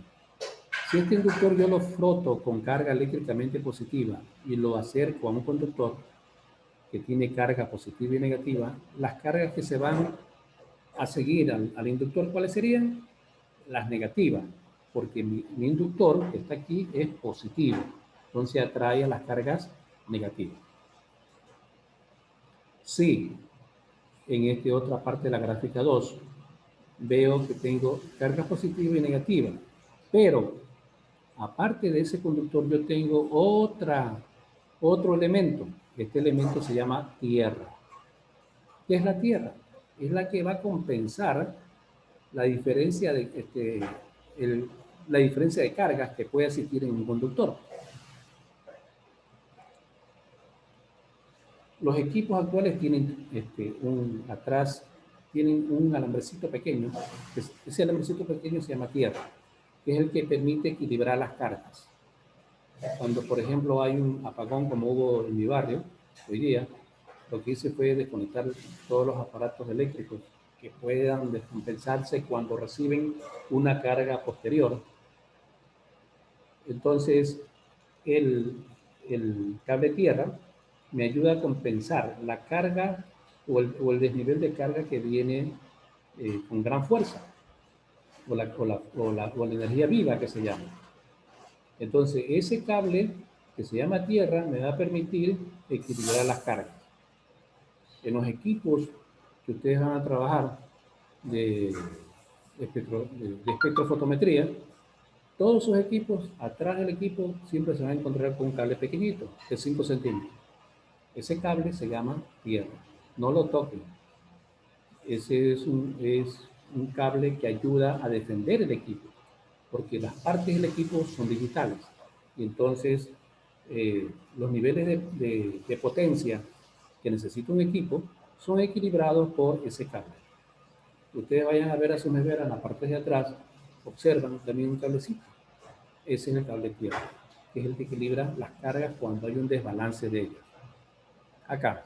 Si este inductor yo lo froto con carga eléctricamente positiva y lo acerco a un conductor que tiene carga positiva y negativa, las cargas que se van a seguir al inductor, ¿cuáles serían? Las negativas, porque mi inductor que está aquí es positivo, entonces atrae a las cargas negativas. Si en esta otra parte de la gráfica 2 veo que tengo carga positiva y negativa, pero aparte de ese conductor yo tengo otro elemento. Este elemento se llama tierra. ¿Qué es la tierra? Es la que va a compensar la diferencia la diferencia de cargas que puede existir en un conductor. Los equipos actuales tienen atrás tienen un alambrecito pequeño. Ese alambrecito pequeño se llama tierra, que es el que permite equilibrar las cargas. Cuando, por ejemplo, hay un apagón como hubo en mi barrio hoy día, lo que hice fue desconectar todos los aparatos eléctricos que puedan descompensarse cuando reciben una carga posterior. Entonces, el cable tierra me ayuda a compensar la carga o el desnivel de carga que viene con gran fuerza, o la energía viva que se llama. Entonces, ese cable que se llama tierra me va a permitir equilibrar las cargas. En los equipos que ustedes van a trabajar de espectrofotometría, todos esos equipos, atrás del equipo, siempre se van a encontrar con un cable pequeñito, de 5 centímetros. Ese cable se llama tierra. No lo toquen. Ese es un cable que ayuda a defender el equipo, porque las partes del equipo son digitales. Y entonces, los niveles de potencia que necesita un equipo son equilibrados por ese cable. Ustedes vayan a ver a su nevera en la parte de atrás, observan también un cablecito. Ese es el cable tierra, que es el que equilibra las cargas cuando hay un desbalance de ellas. Acá.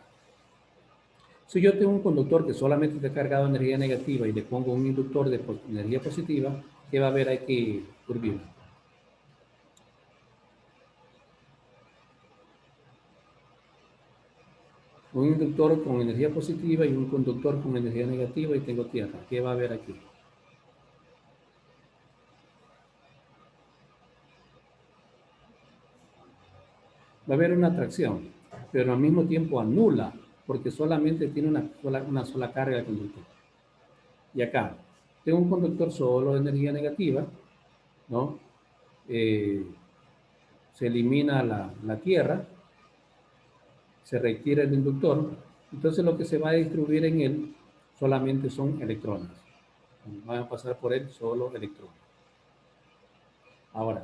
Si yo tengo un conductor que solamente está cargado de energía negativa y le pongo un inductor de energía positiva, ¿qué va a haber aquí, turbina? Un inductor con energía positiva y un conductor con energía negativa y tengo tierra. ¿Qué va a haber aquí? Va a haber una atracción, pero al mismo tiempo anula, porque solamente tiene una sola carga de conductor. Y acá, tengo un conductor solo de energía negativa, ¿no? Se elimina la tierra, se retira el inductor, entonces lo que se va a distribuir en él solamente son electrones. Van a pasar por él solo electrones. Ahora,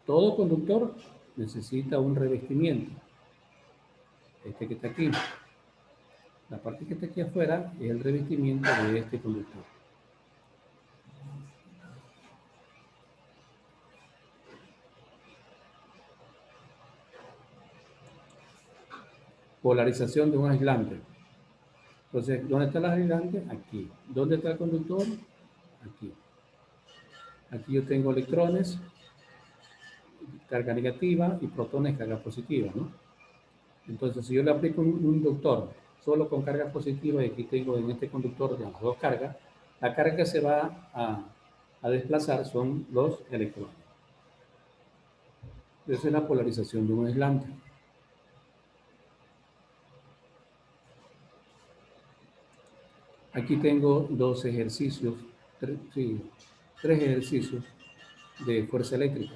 todo conductor necesita un revestimiento. Este que está aquí. La parte que está aquí afuera es el revestimiento de este conductor. Polarización de un aislante. Entonces, ¿dónde está el aislante? Aquí. ¿Dónde está el conductor? Aquí. Aquí yo tengo electrones, carga negativa, y protones, carga positiva, ¿no? Entonces, si yo le aplico un inductor solo con cargas positivas, y aquí tengo en este conductor de las dos cargas, la carga que se va a desplazar son los electrones. Esa es la polarización de un aislante. Aquí tengo dos ejercicios, tres ejercicios de fuerza eléctrica.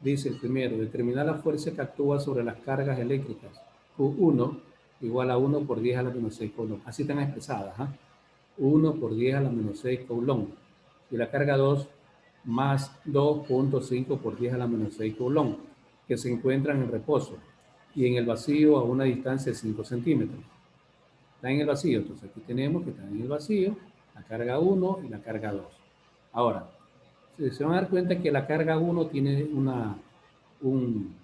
Dice el primero, determinar la fuerza que actúa sobre las cargas eléctricas. Q1 igual a 1 por 10 a la menos 6 coulomb. Así están expresadas. 1 por 10 a la menos 6 coulomb. Y la carga 2 más 2.5 por 10 a la menos 6 coulomb, que se encuentran en reposo y en el vacío a una distancia de 5 centímetros. Está en el vacío, entonces aquí tenemos que está en el vacío la carga 1 y la carga 2. Ahora, se van a dar cuenta que la carga 1 tiene un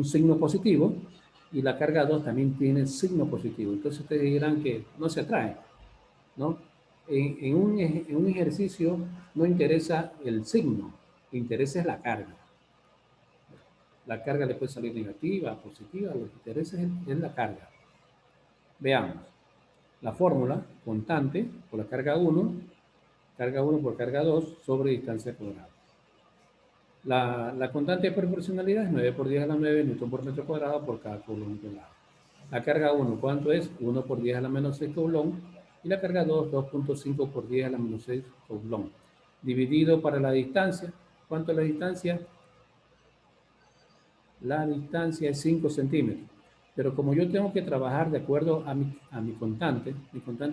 signo positivo, y la carga 2 también tiene signo positivo. Entonces ustedes dirán que no se atraen, ¿no? En un ejercicio no interesa el signo, interesa es la carga. La carga le puede salir negativa, positiva, lo que interesa es la carga. Veamos. La fórmula, constante, por la carga 1 por carga 2 sobre distancia cuadrada. La constante de proporcionalidad es 9 por 10 a la 9 newton por metro cuadrado por cada coulomb cuadrado. La carga 1, ¿cuánto es? 1 por 10 a la menos 6 coulomb. Y la carga 2, 2.5 por 10 a la menos 6 coulomb. Dividido para la distancia. ¿Cuánto es la distancia? La distancia es 5 centímetros. Pero como yo tengo que trabajar de acuerdo a mi constante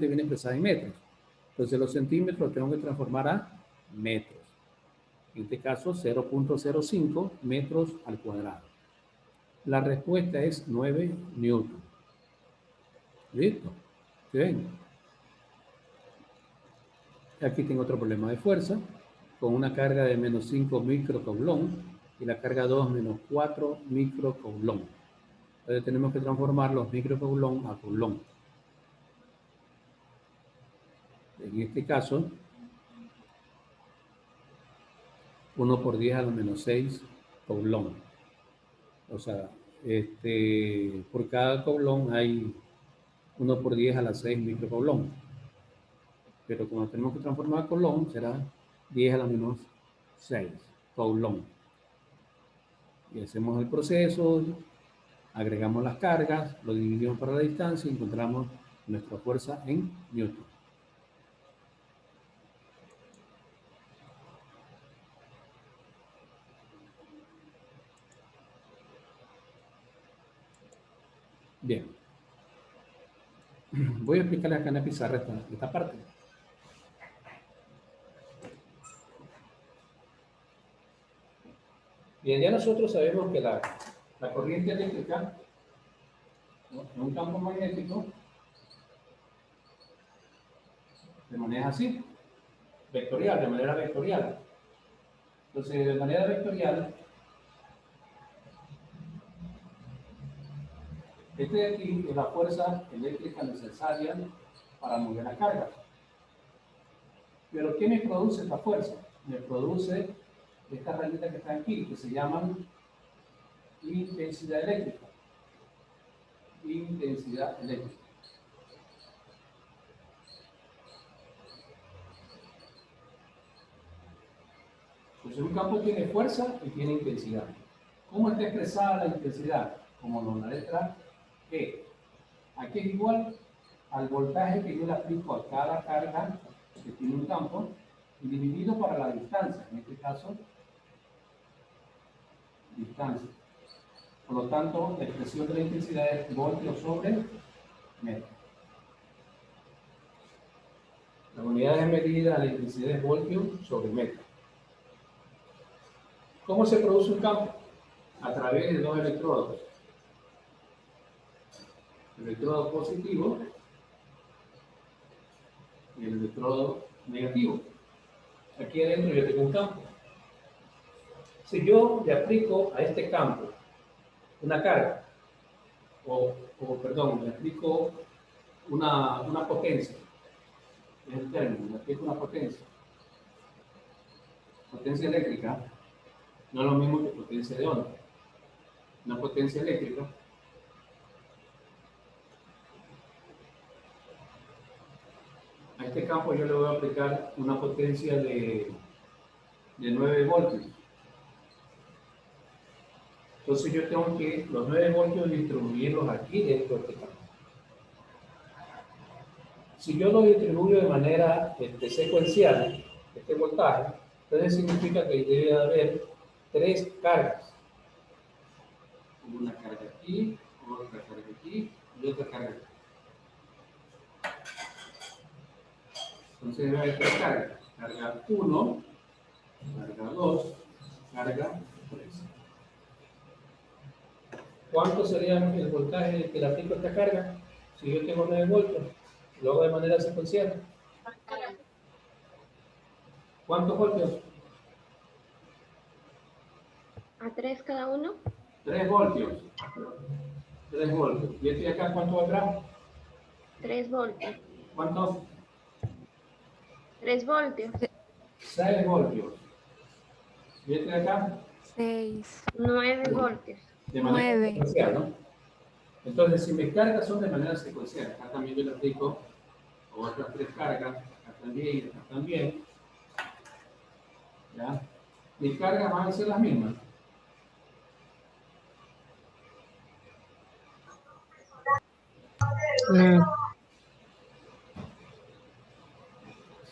viene expresada en metros. Entonces los centímetros los tengo que transformar a metros. En este caso, 0.05 metros al cuadrado. La respuesta es 9 newton. ¿Listo? ¿Sí ven? Aquí tengo otro problema de fuerza, con una carga de menos 5 microcoulomb y la carga 2 menos 4 microcoulomb. Entonces tenemos que transformar los microcoulomb a coulomb. En este caso, 1 por 10 a la menos 6 coulomb. O sea, por cada coulomb hay 1 por 10 a la 6 microcoulomb. Pero como tenemos que transformar a coulomb, será 10 a la menos 6 coulomb. Y hacemos el proceso, agregamos las cargas, lo dividimos por la distancia y encontramos nuestra fuerza en newton. Bien. Voy a explicarles acá en la pizarra esta parte. Bien, ya nosotros sabemos que la corriente eléctrica, ¿no?, en un campo magnético se maneja así, vectorial, de manera vectorial. Entonces, de manera vectorial, este de aquí es la fuerza eléctrica necesaria para mover la carga. Pero ¿qué me produce esta fuerza? Me produce estas rayitas que están aquí, que se llaman intensidad eléctrica. Intensidad eléctrica. Entonces un campo tiene fuerza y tiene intensidad. ¿Cómo está expresada la intensidad? Como la letra E. Aquí es igual al voltaje que yo le aplico a cada carga que tiene un campo y dividido para la distancia, en este caso, distancia. Por lo tanto, la expresión de la intensidad es voltio sobre metro. La unidad de medida de la intensidad es voltio sobre metro. ¿Cómo se produce un campo? A través de dos electrodos. El electrodo positivo y el electrodo negativo. Aquí adentro yo tengo un campo. Si yo le aplico a este campo una carga, le aplico una potencia, es el término, le aplico una potencia eléctrica, no es lo mismo que potencia de onda. Una potencia eléctrica A este campo yo le voy a aplicar una potencia de 9 voltios. Entonces yo tengo que los 9 voltios distribuirlos aquí dentro de este campo. Si yo lo distribuyo de manera secuencial, este voltaje, entonces significa que debe haber 3 cargas. Una carga aquí, otra carga aquí y otra carga aquí. Entonces debe haber 3 cargas. Carga 1, carga 2, carga 3. ¿Cuánto sería el voltaje que le aplico a esta carga? Si yo tengo 9 voltios, lo hago de manera secuencial. ¿Cuántos voltios? ¿A 3 cada uno? 3 voltios. 3 voltios. ¿Y este de acá cuánto valdrá? 3 voltios. ¿Cuántos? 3 voltios. 6 voltios. ¿Y este de acá? 6, 9 voltios. De manera 9. secuencial, ¿no? Entonces, si mis cargas son de manera secuencial, acá también yo le aplico otras 3 cargas, acá también y acá también. ¿Ya? Mis cargas van a ser las mismas.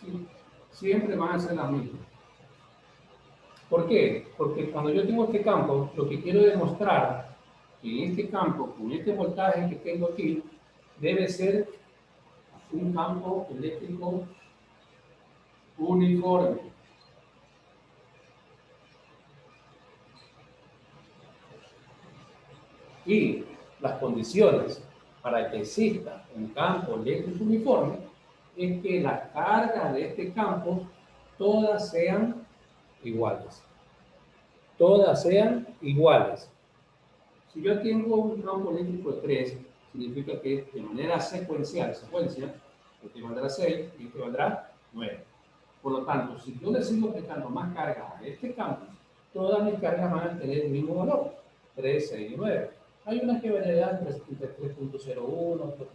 Sí, siempre van a ser las mismas. ¿Por qué? Porque cuando yo tengo este campo, lo que quiero demostrar que este campo, con este voltaje que tengo aquí, debe ser un campo eléctrico uniforme. Y las condiciones para que exista un campo eléctrico uniforme es que las cargas de este campo todas sean iguales. Todas sean iguales. Si yo tengo un campo eléctrico de 3, significa que de manera secuencia, este valdrá 6 y este valdrá 9. Por lo tanto, si yo le sigo aplicando más cargas a este campo, todas mis cargas van a tener el mismo valor, 3, 6 y 9. Hay unas que variarán entre 3.01, otras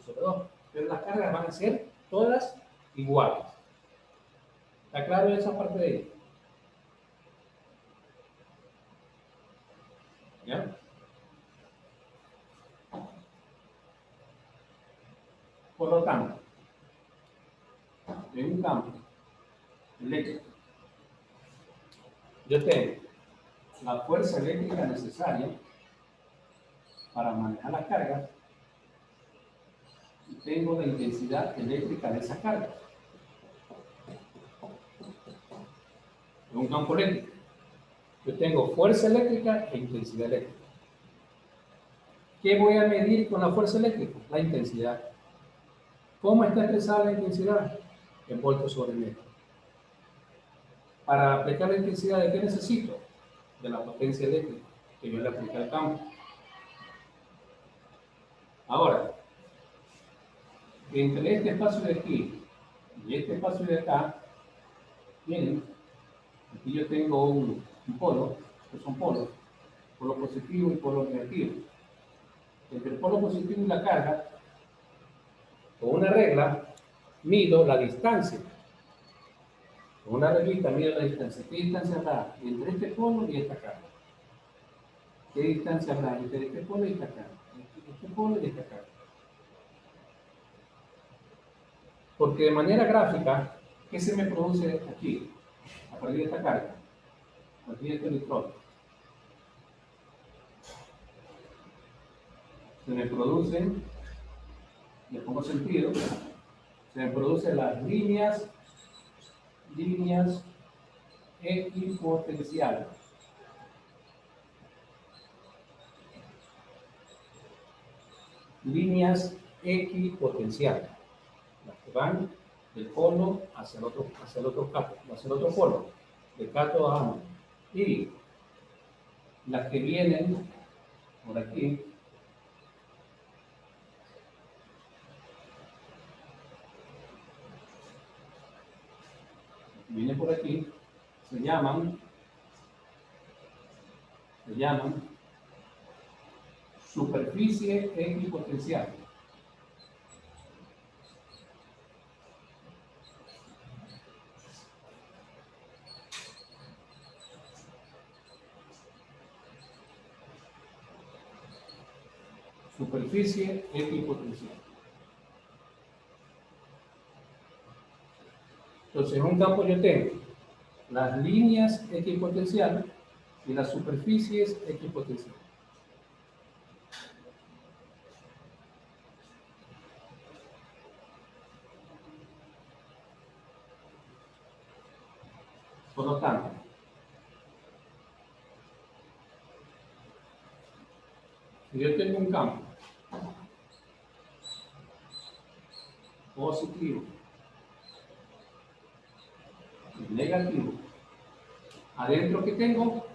3.02, pero las cargas van a ser todas iguales. ¿Está claro esa parte de ahí? ¿Ya? Por lo tanto, en un campo eléctrico, yo tengo la fuerza eléctrica necesaria para manejar las cargas y tengo la intensidad eléctrica de esa carga. En un campo eléctrico, yo tengo fuerza eléctrica e intensidad eléctrica. ¿Qué voy a medir con la fuerza eléctrica? La intensidad. ¿Cómo está expresada la intensidad? En voltios sobre metro. Para aplicar la intensidad, ¿de qué necesito? De la potencia eléctrica que yo le apliqué al campo. Ahora, entre este espacio de aquí y este espacio de acá, miren, aquí yo tengo un polo, que son polos, polo positivo y polo negativo. Entre el polo positivo y la carga, con una regla, mido la distancia. Con una reglita mido la distancia. ¿Qué distancia habrá entre este polo y esta carga? ¿Qué distancia habrá entre este polo y esta carga? Este polo y esta carga. Porque de manera gráfica, ¿qué se me produce aquí? A partir de esta carga, a partir de este electrón. Se me producen, le pongo sentido, se me producen las líneas equipotenciales. Líneas equipotenciales. Las que van del polo hacia el otro polo, de cátodo a ánodo. Y las que vienen por aquí, viene por aquí, se llaman superficie equipotencial. superficie equipotencial. Entonces, en un campo yo tengo las líneas equipotenciales y las superficies equipotenciales. Por lo tanto, si yo tengo un campo positivo y negativo, adentro, ¿qué tengo?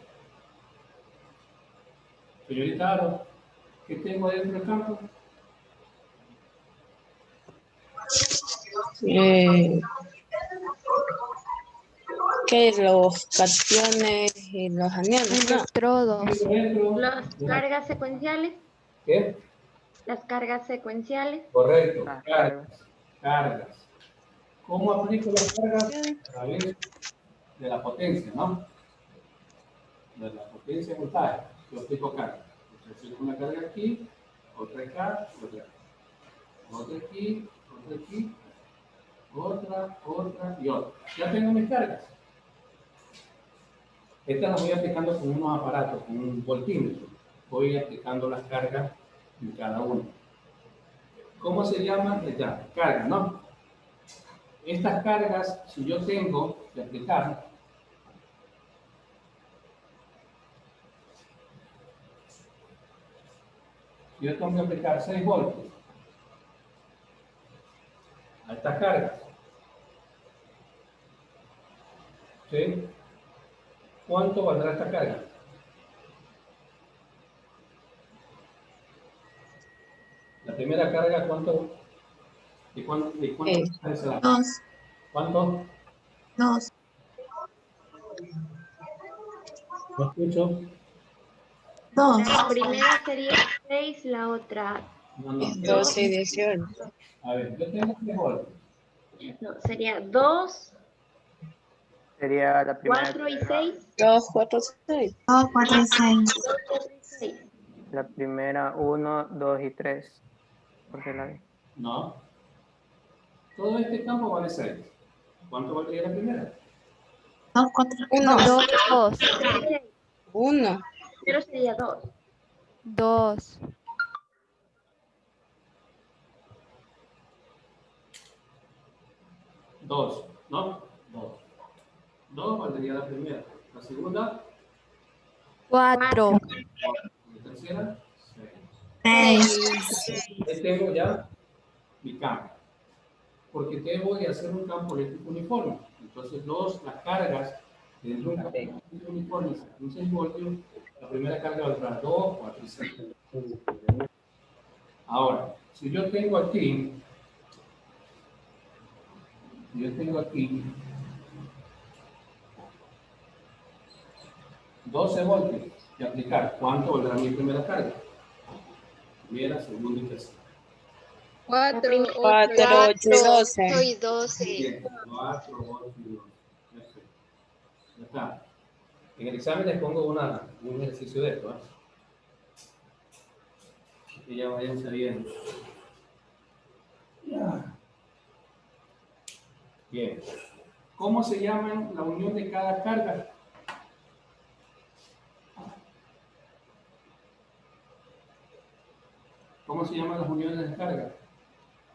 Señorita Aro, ¿qué tengo adentro del campo? Que los cationes y los aniones, ¿no? Electrodos. Las cargas secuenciales. ¿Qué? Las cargas secuenciales. Correcto, Las cargas. ¿Cómo aplico las cargas? A través de la potencia, ¿no? De la potencia de voltaje. Yo aplico cargas. Entonces, una carga aquí, otra acá, otra acá. Otra aquí, otra y otra. Ya tengo mis cargas. Estas las voy aplicando con unos aparatos, con un voltímetro. Voy aplicando las cargas en cada uno. ¿Cómo se llama? Ya, carga, ¿no? Estas cargas, si yo tengo que aplicar, yo tengo que aplicar 6 voltios a estas cargas. ¿Sí? ¿Cuánto valdrá esta carga? La primera carga, ¿cuánto? ¿De cuánto será? 2. ¿Cuánto? 2. No escucho. 2. La primera sería 6, la otra No. 12 y 18. A ver, yo tengo 3 voltios. no, sería 2, Sería la primera. 4 y 6. 2, 4, 6. 2, 4 y 6. 6. La primera 1, 2 y 3. Porque la vi. No. Todo este campo vale 6. ¿Cuánto valdría la primera? 2, 4, 1. 2. 1. Pero sería 2. 2. 2, ¿no? 2. 2 valdría la primera. La segunda, 4. la tercera, 6. ahí tengo ya mi campo. Porque tengo que hacer un campo eléctrico uniforme. Entonces, las cargas dentro de un campo eléctrico uniforme, 6 voltios, la primera carga valdrá 2, 4 y 6. Ahora, si yo tengo aquí 12 voltios y aplicar, ¿cuánto valdrá mi primera carga? Primera, segunda y tercera. 4, 8 y 12. Bien, 4, 8 y 12. Perfecto. Ya está. En el examen les pongo un ejercicio de esto, ¿eh? Que ya vayan sabiendo. Ya. Bien. ¿Cómo se llama la unión de cada carga? ¿Cómo se llaman las uniones de carga?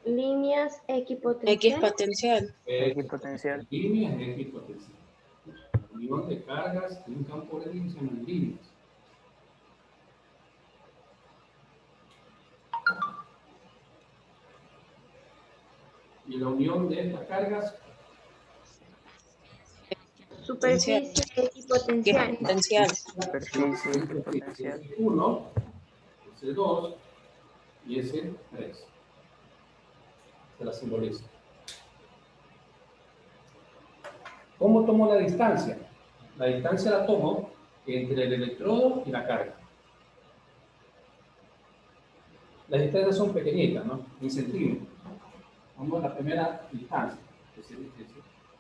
Líneas equipotenciales. Equipotencial. Equipotencial. Líneas equipotenciales. La unión de cargas en un campo eléctrico se llaman líneas. Y la unión de estas cargas, Superficie equipotencial. Equipotencial. Superficie equipotencial. ese 1, ese 2 y ese 3. Se la simboliza. ¿Cómo tomo la distancia? La distancia la tomo entre el electrodo y la carga. Las distancias son pequeñitas, ¿no? En centímetros. Vamos a la primera distancia.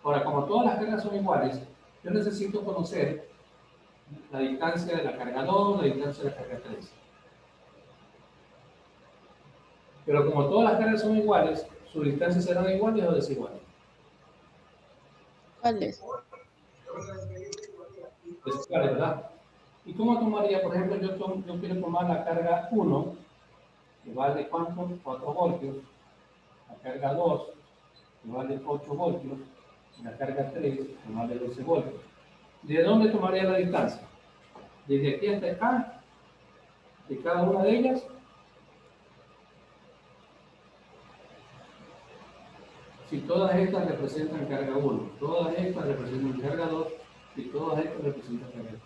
Ahora, como todas las cargas son iguales, yo necesito conocer la distancia de la carga 2, la distancia de la carga 3. Pero como todas las cargas son iguales, sus distancias serán iguales o desiguales. ¿Cuáles? Desiguales, ¿verdad? ¿Y cómo tomaría, por ejemplo, yo quiero tomar la carga 1, que vale ¿cuánto? 4 voltios, la carga 2, que vale 8 voltios, y la carga 3, que vale 12 voltios. ¿De dónde tomaría la distancia? Desde aquí hasta acá, de cada una de ellas. Si todas estas representan carga 1, todas estas representan carga 2, y todas estas representan carga 3.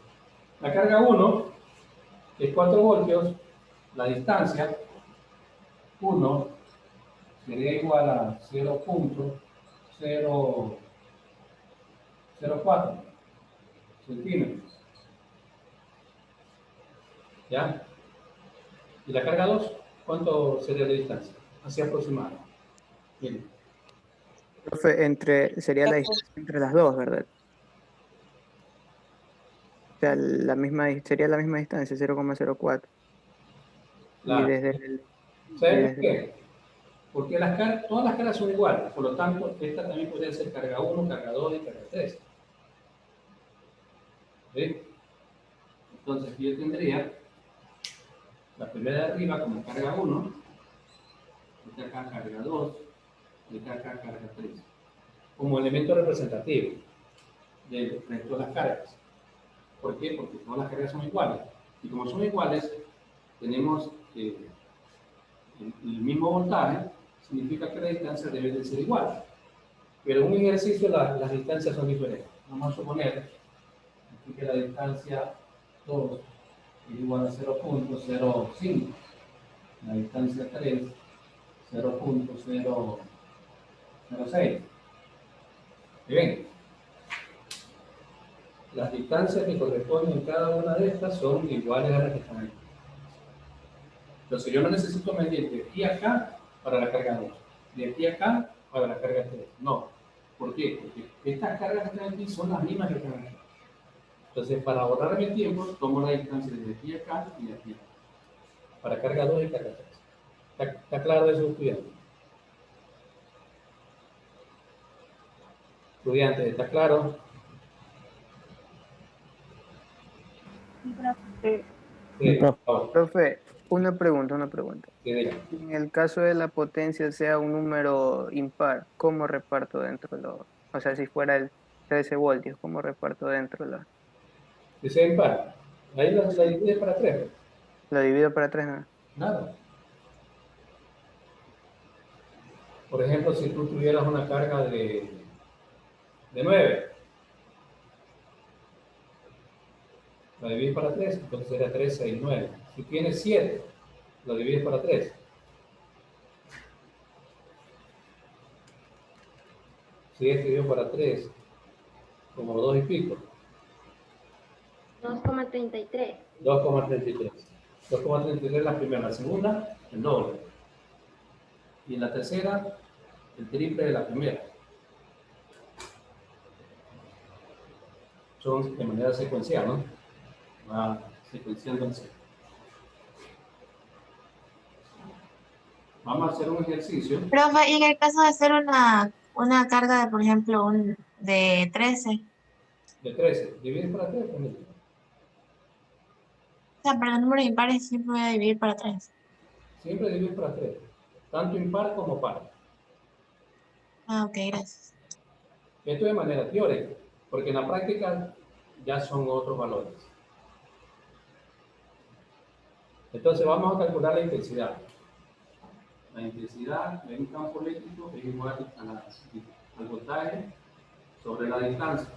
La carga 1 es 4 voltios, la distancia 1 sería igual a 0.004 centímetros. ¿Ya? ¿Y la carga 2? ¿Cuánto sería la distancia? Así aproximado. Bien. Profe, sería la distancia entre las dos, ¿verdad? O sea, sería la misma distancia, 0,04. Claro. Y desde el... ¿Sabes por qué? Porque todas las cargas son iguales, por lo tanto, esta también podría ser carga 1, carga 2 y carga 3. ¿Sí? Entonces, yo tendría la primera de arriba como carga 1, esta acá carga 2, y esta acá carga 3, como elemento representativo del resto de las cargas. ¿Por qué? Porque todas las cargas son iguales. Y como son iguales, tenemos el mismo voltaje, significa que la distancia debe de ser igual. Pero en un ejercicio las distancias son diferentes. Vamos a suponer aquí que la distancia 2 es igual a 0.05. La distancia 3, 0.006. Bien. Las distancias que corresponden a cada una de estas son iguales a las que están aquí. Entonces yo no necesito medir de aquí a acá para la carga 2, de aquí a acá para la carga 3. No. ¿Por qué? Porque estas cargas que están aquí son las mismas que están aquí. Entonces, para ahorrarme tiempo, tomo la distancia de aquí a acá y de aquí a acá. Para carga 2 y carga 3. ¿Está claro eso, estudiantes? Estudiantes, ¿está claro? Sí, por favor. Profe, una pregunta. Sí, diga. En el caso de la potencia sea un número impar, ¿cómo reparto dentro de los... O sea, si fuera el 13 voltios, ¿cómo reparto dentro de los... Si sea impar, ahí la divide para 3. Lo divido para 3, ¿no? Nada. Por ejemplo, si tú tuvieras una carga de 9, la divides para 3, entonces sería 3, 6, 9. Si tienes 7, lo divides para 3. 7 dividido para 3, como 2 y pico. 2,33. 2,33. 2,33 la primera, la segunda, el doble. Y en la tercera, el triple de la primera. Son de manera secuencial, ¿no? Va secuenciándose. Vamos a hacer un ejercicio. Profe, y en el caso de hacer una carga de, por ejemplo, de 13, De 13, divides para 3 también. o sea, para los números impares siempre voy a dividir para 3. Siempre divides para 3, tanto impar como par. Ah, ok, gracias. Esto de manera teórica, porque en la práctica ya son otros valores. Entonces vamos a calcular la intensidad. La intensidad de un campo eléctrico es igual al voltaje sobre la distancia.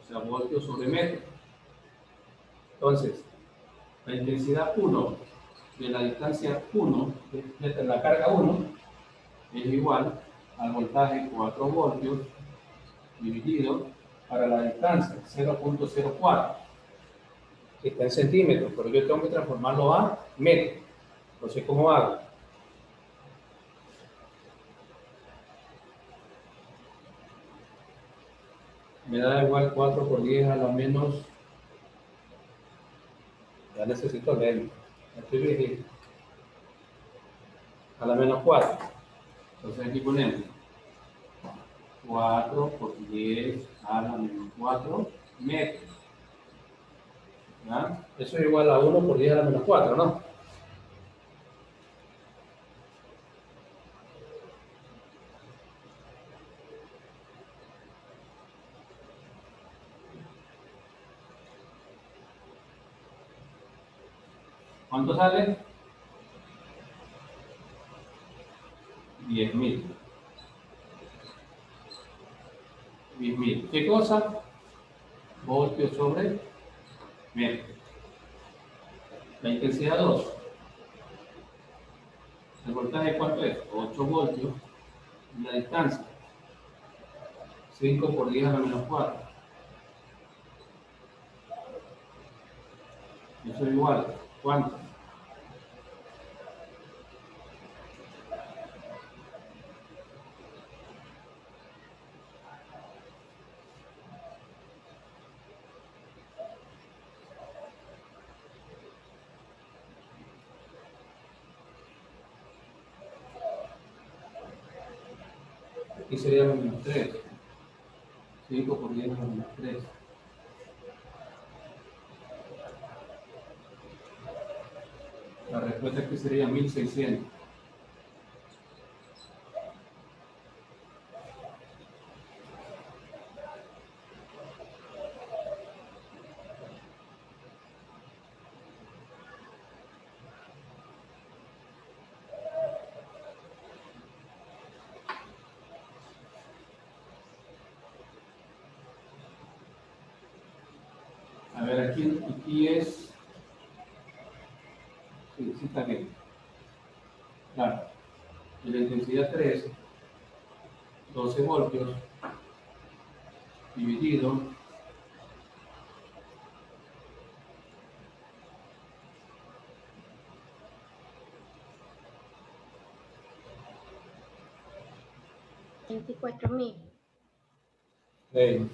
O sea, voltios sobre metro. Entonces, la intensidad 1 de la distancia 1, de la carga 1, es igual al voltaje 4 voltios dividido para la distancia 0.04, que está en centímetros, pero yo tengo que transformarlo a metros. Entonces, ¿cómo hago? Me da igual 4 por 10 a la menos, ya necesito leer, Estoy vigente. A la menos 4. Entonces aquí ponemos 4 por 10 a la menos 4 metros. ¿Ya? Eso es igual a 1 por 10 a la menos 4, ¿no? ¿Cuánto sale? 10.000. 10.000. ¿Qué cosa? Voltios sobre metro. La intensidad 2. ¿El voltaje cuánto es? 8 voltios. Y la distancia 5 por 10 a la menos 4. Eso es igual. ¿Cuánto? Aquí sería la menos 3. 5 por 10 a la menos 3. La respuesta aquí sería 1600. A ver, aquí es... Sí, sí está bien. Claro. Y la intensidad 3, 12 voltios, dividido $24,000. en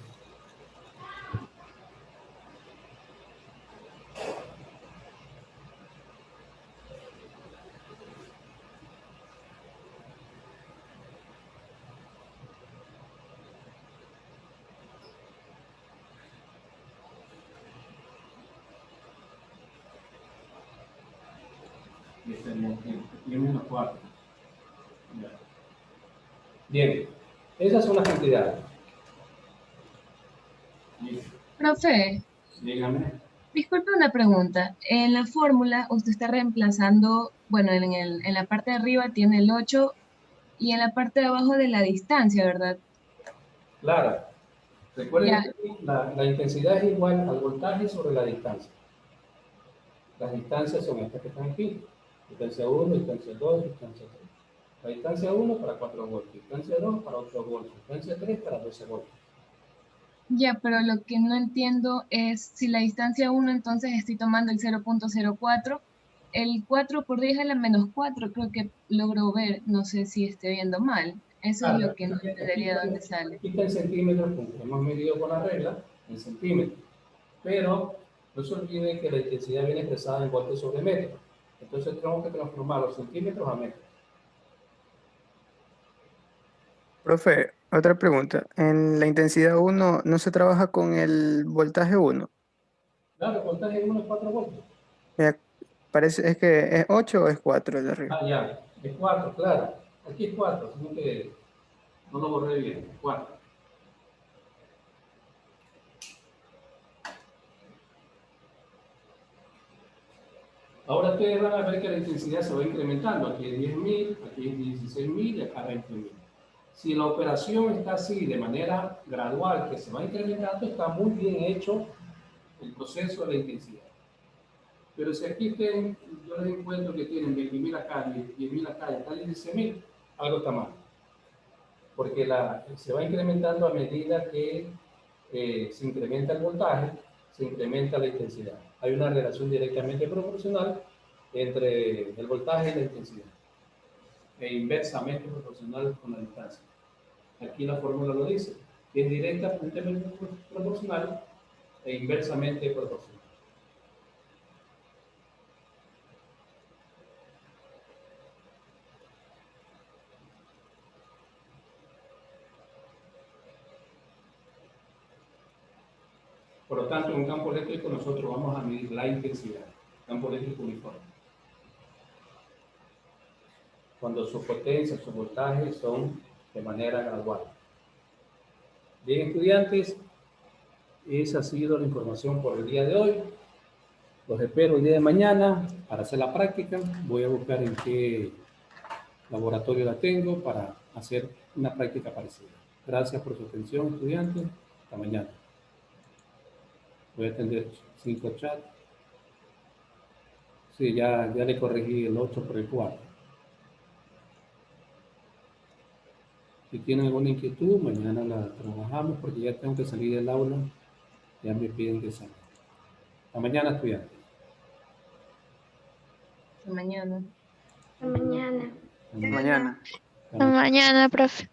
y estaría aquí en menos 4. Ya. Bien, esas son las cantidades. Listo. Profe, Dígame. disculpe una pregunta. En la fórmula usted está reemplazando, bueno, en la parte de arriba tiene el 8 y en la parte de abajo de la distancia, ¿verdad? Claro. Recuerden Ya, que la intensidad es igual al voltaje sobre la distancia. Las distancias son estas que están aquí. Distancia 1, distancia 2, distancia 3. La distancia 1 para 4 voltios, distancia 2 para 8 voltios, distancia 3 para 12 voltios. ya, pero lo que no entiendo es si la distancia 1, entonces estoy tomando el 0,04, el 4 por 10 a la menos 4, creo que logro ver, no sé si estoy viendo mal. Eso es Claro, lo que no entendería de dónde sale. aquí está en centímetros, como hemos medido con la regla, en centímetros. Pero no se olvide que la intensidad viene expresada en voltios sobre metro. Entonces tenemos que transformar los centímetros a metros. Profe, otra pregunta. En la intensidad 1 no se trabaja con el voltaje 1. Claro, el voltaje es 1 es 4 voltios. Parece, ¿es que es 8 o es 4 el de arriba? Ah, ya, es 4, claro. Aquí es 4, sino que no lo borré bien, es 4. Ahora ustedes van a ver que la intensidad se va incrementando. Aquí es 10.000, aquí es 16.000 y acá 20.000. Si la operación está así de manera gradual, que se va incrementando, está muy bien hecho el proceso de la intensidad. Pero si aquí yo les encuentro que tienen 20.000 acá, 10.000 acá y acá 16.000, algo está mal. Porque se va incrementando a medida que se incrementa el voltaje, se incrementa la intensidad. Hay una relación directamente proporcional entre el voltaje y la intensidad, e inversamente proporcional con la distancia. Aquí la fórmula lo dice, que es directamente proporcional e inversamente proporcional. Por lo tanto, en un campo eléctrico nosotros vamos a medir la intensidad, campo eléctrico uniforme. Cuando su potencia, su voltaje son de manera gradual. Bien, estudiantes, esa ha sido la información por el día de hoy. Los espero el día de mañana para hacer la práctica. Voy a buscar en qué laboratorio la tengo para hacer una práctica parecida. Gracias por su atención, estudiantes. Hasta mañana. Voy a atender 5 chats. Sí, ya le corregí el 8 por el 4. Si tienen alguna inquietud, mañana la trabajamos porque ya tengo que salir del aula. Ya me piden que salga. Hasta mañana, estudiantes. Hasta mañana. Mañana. Mañana. Mañana, profe.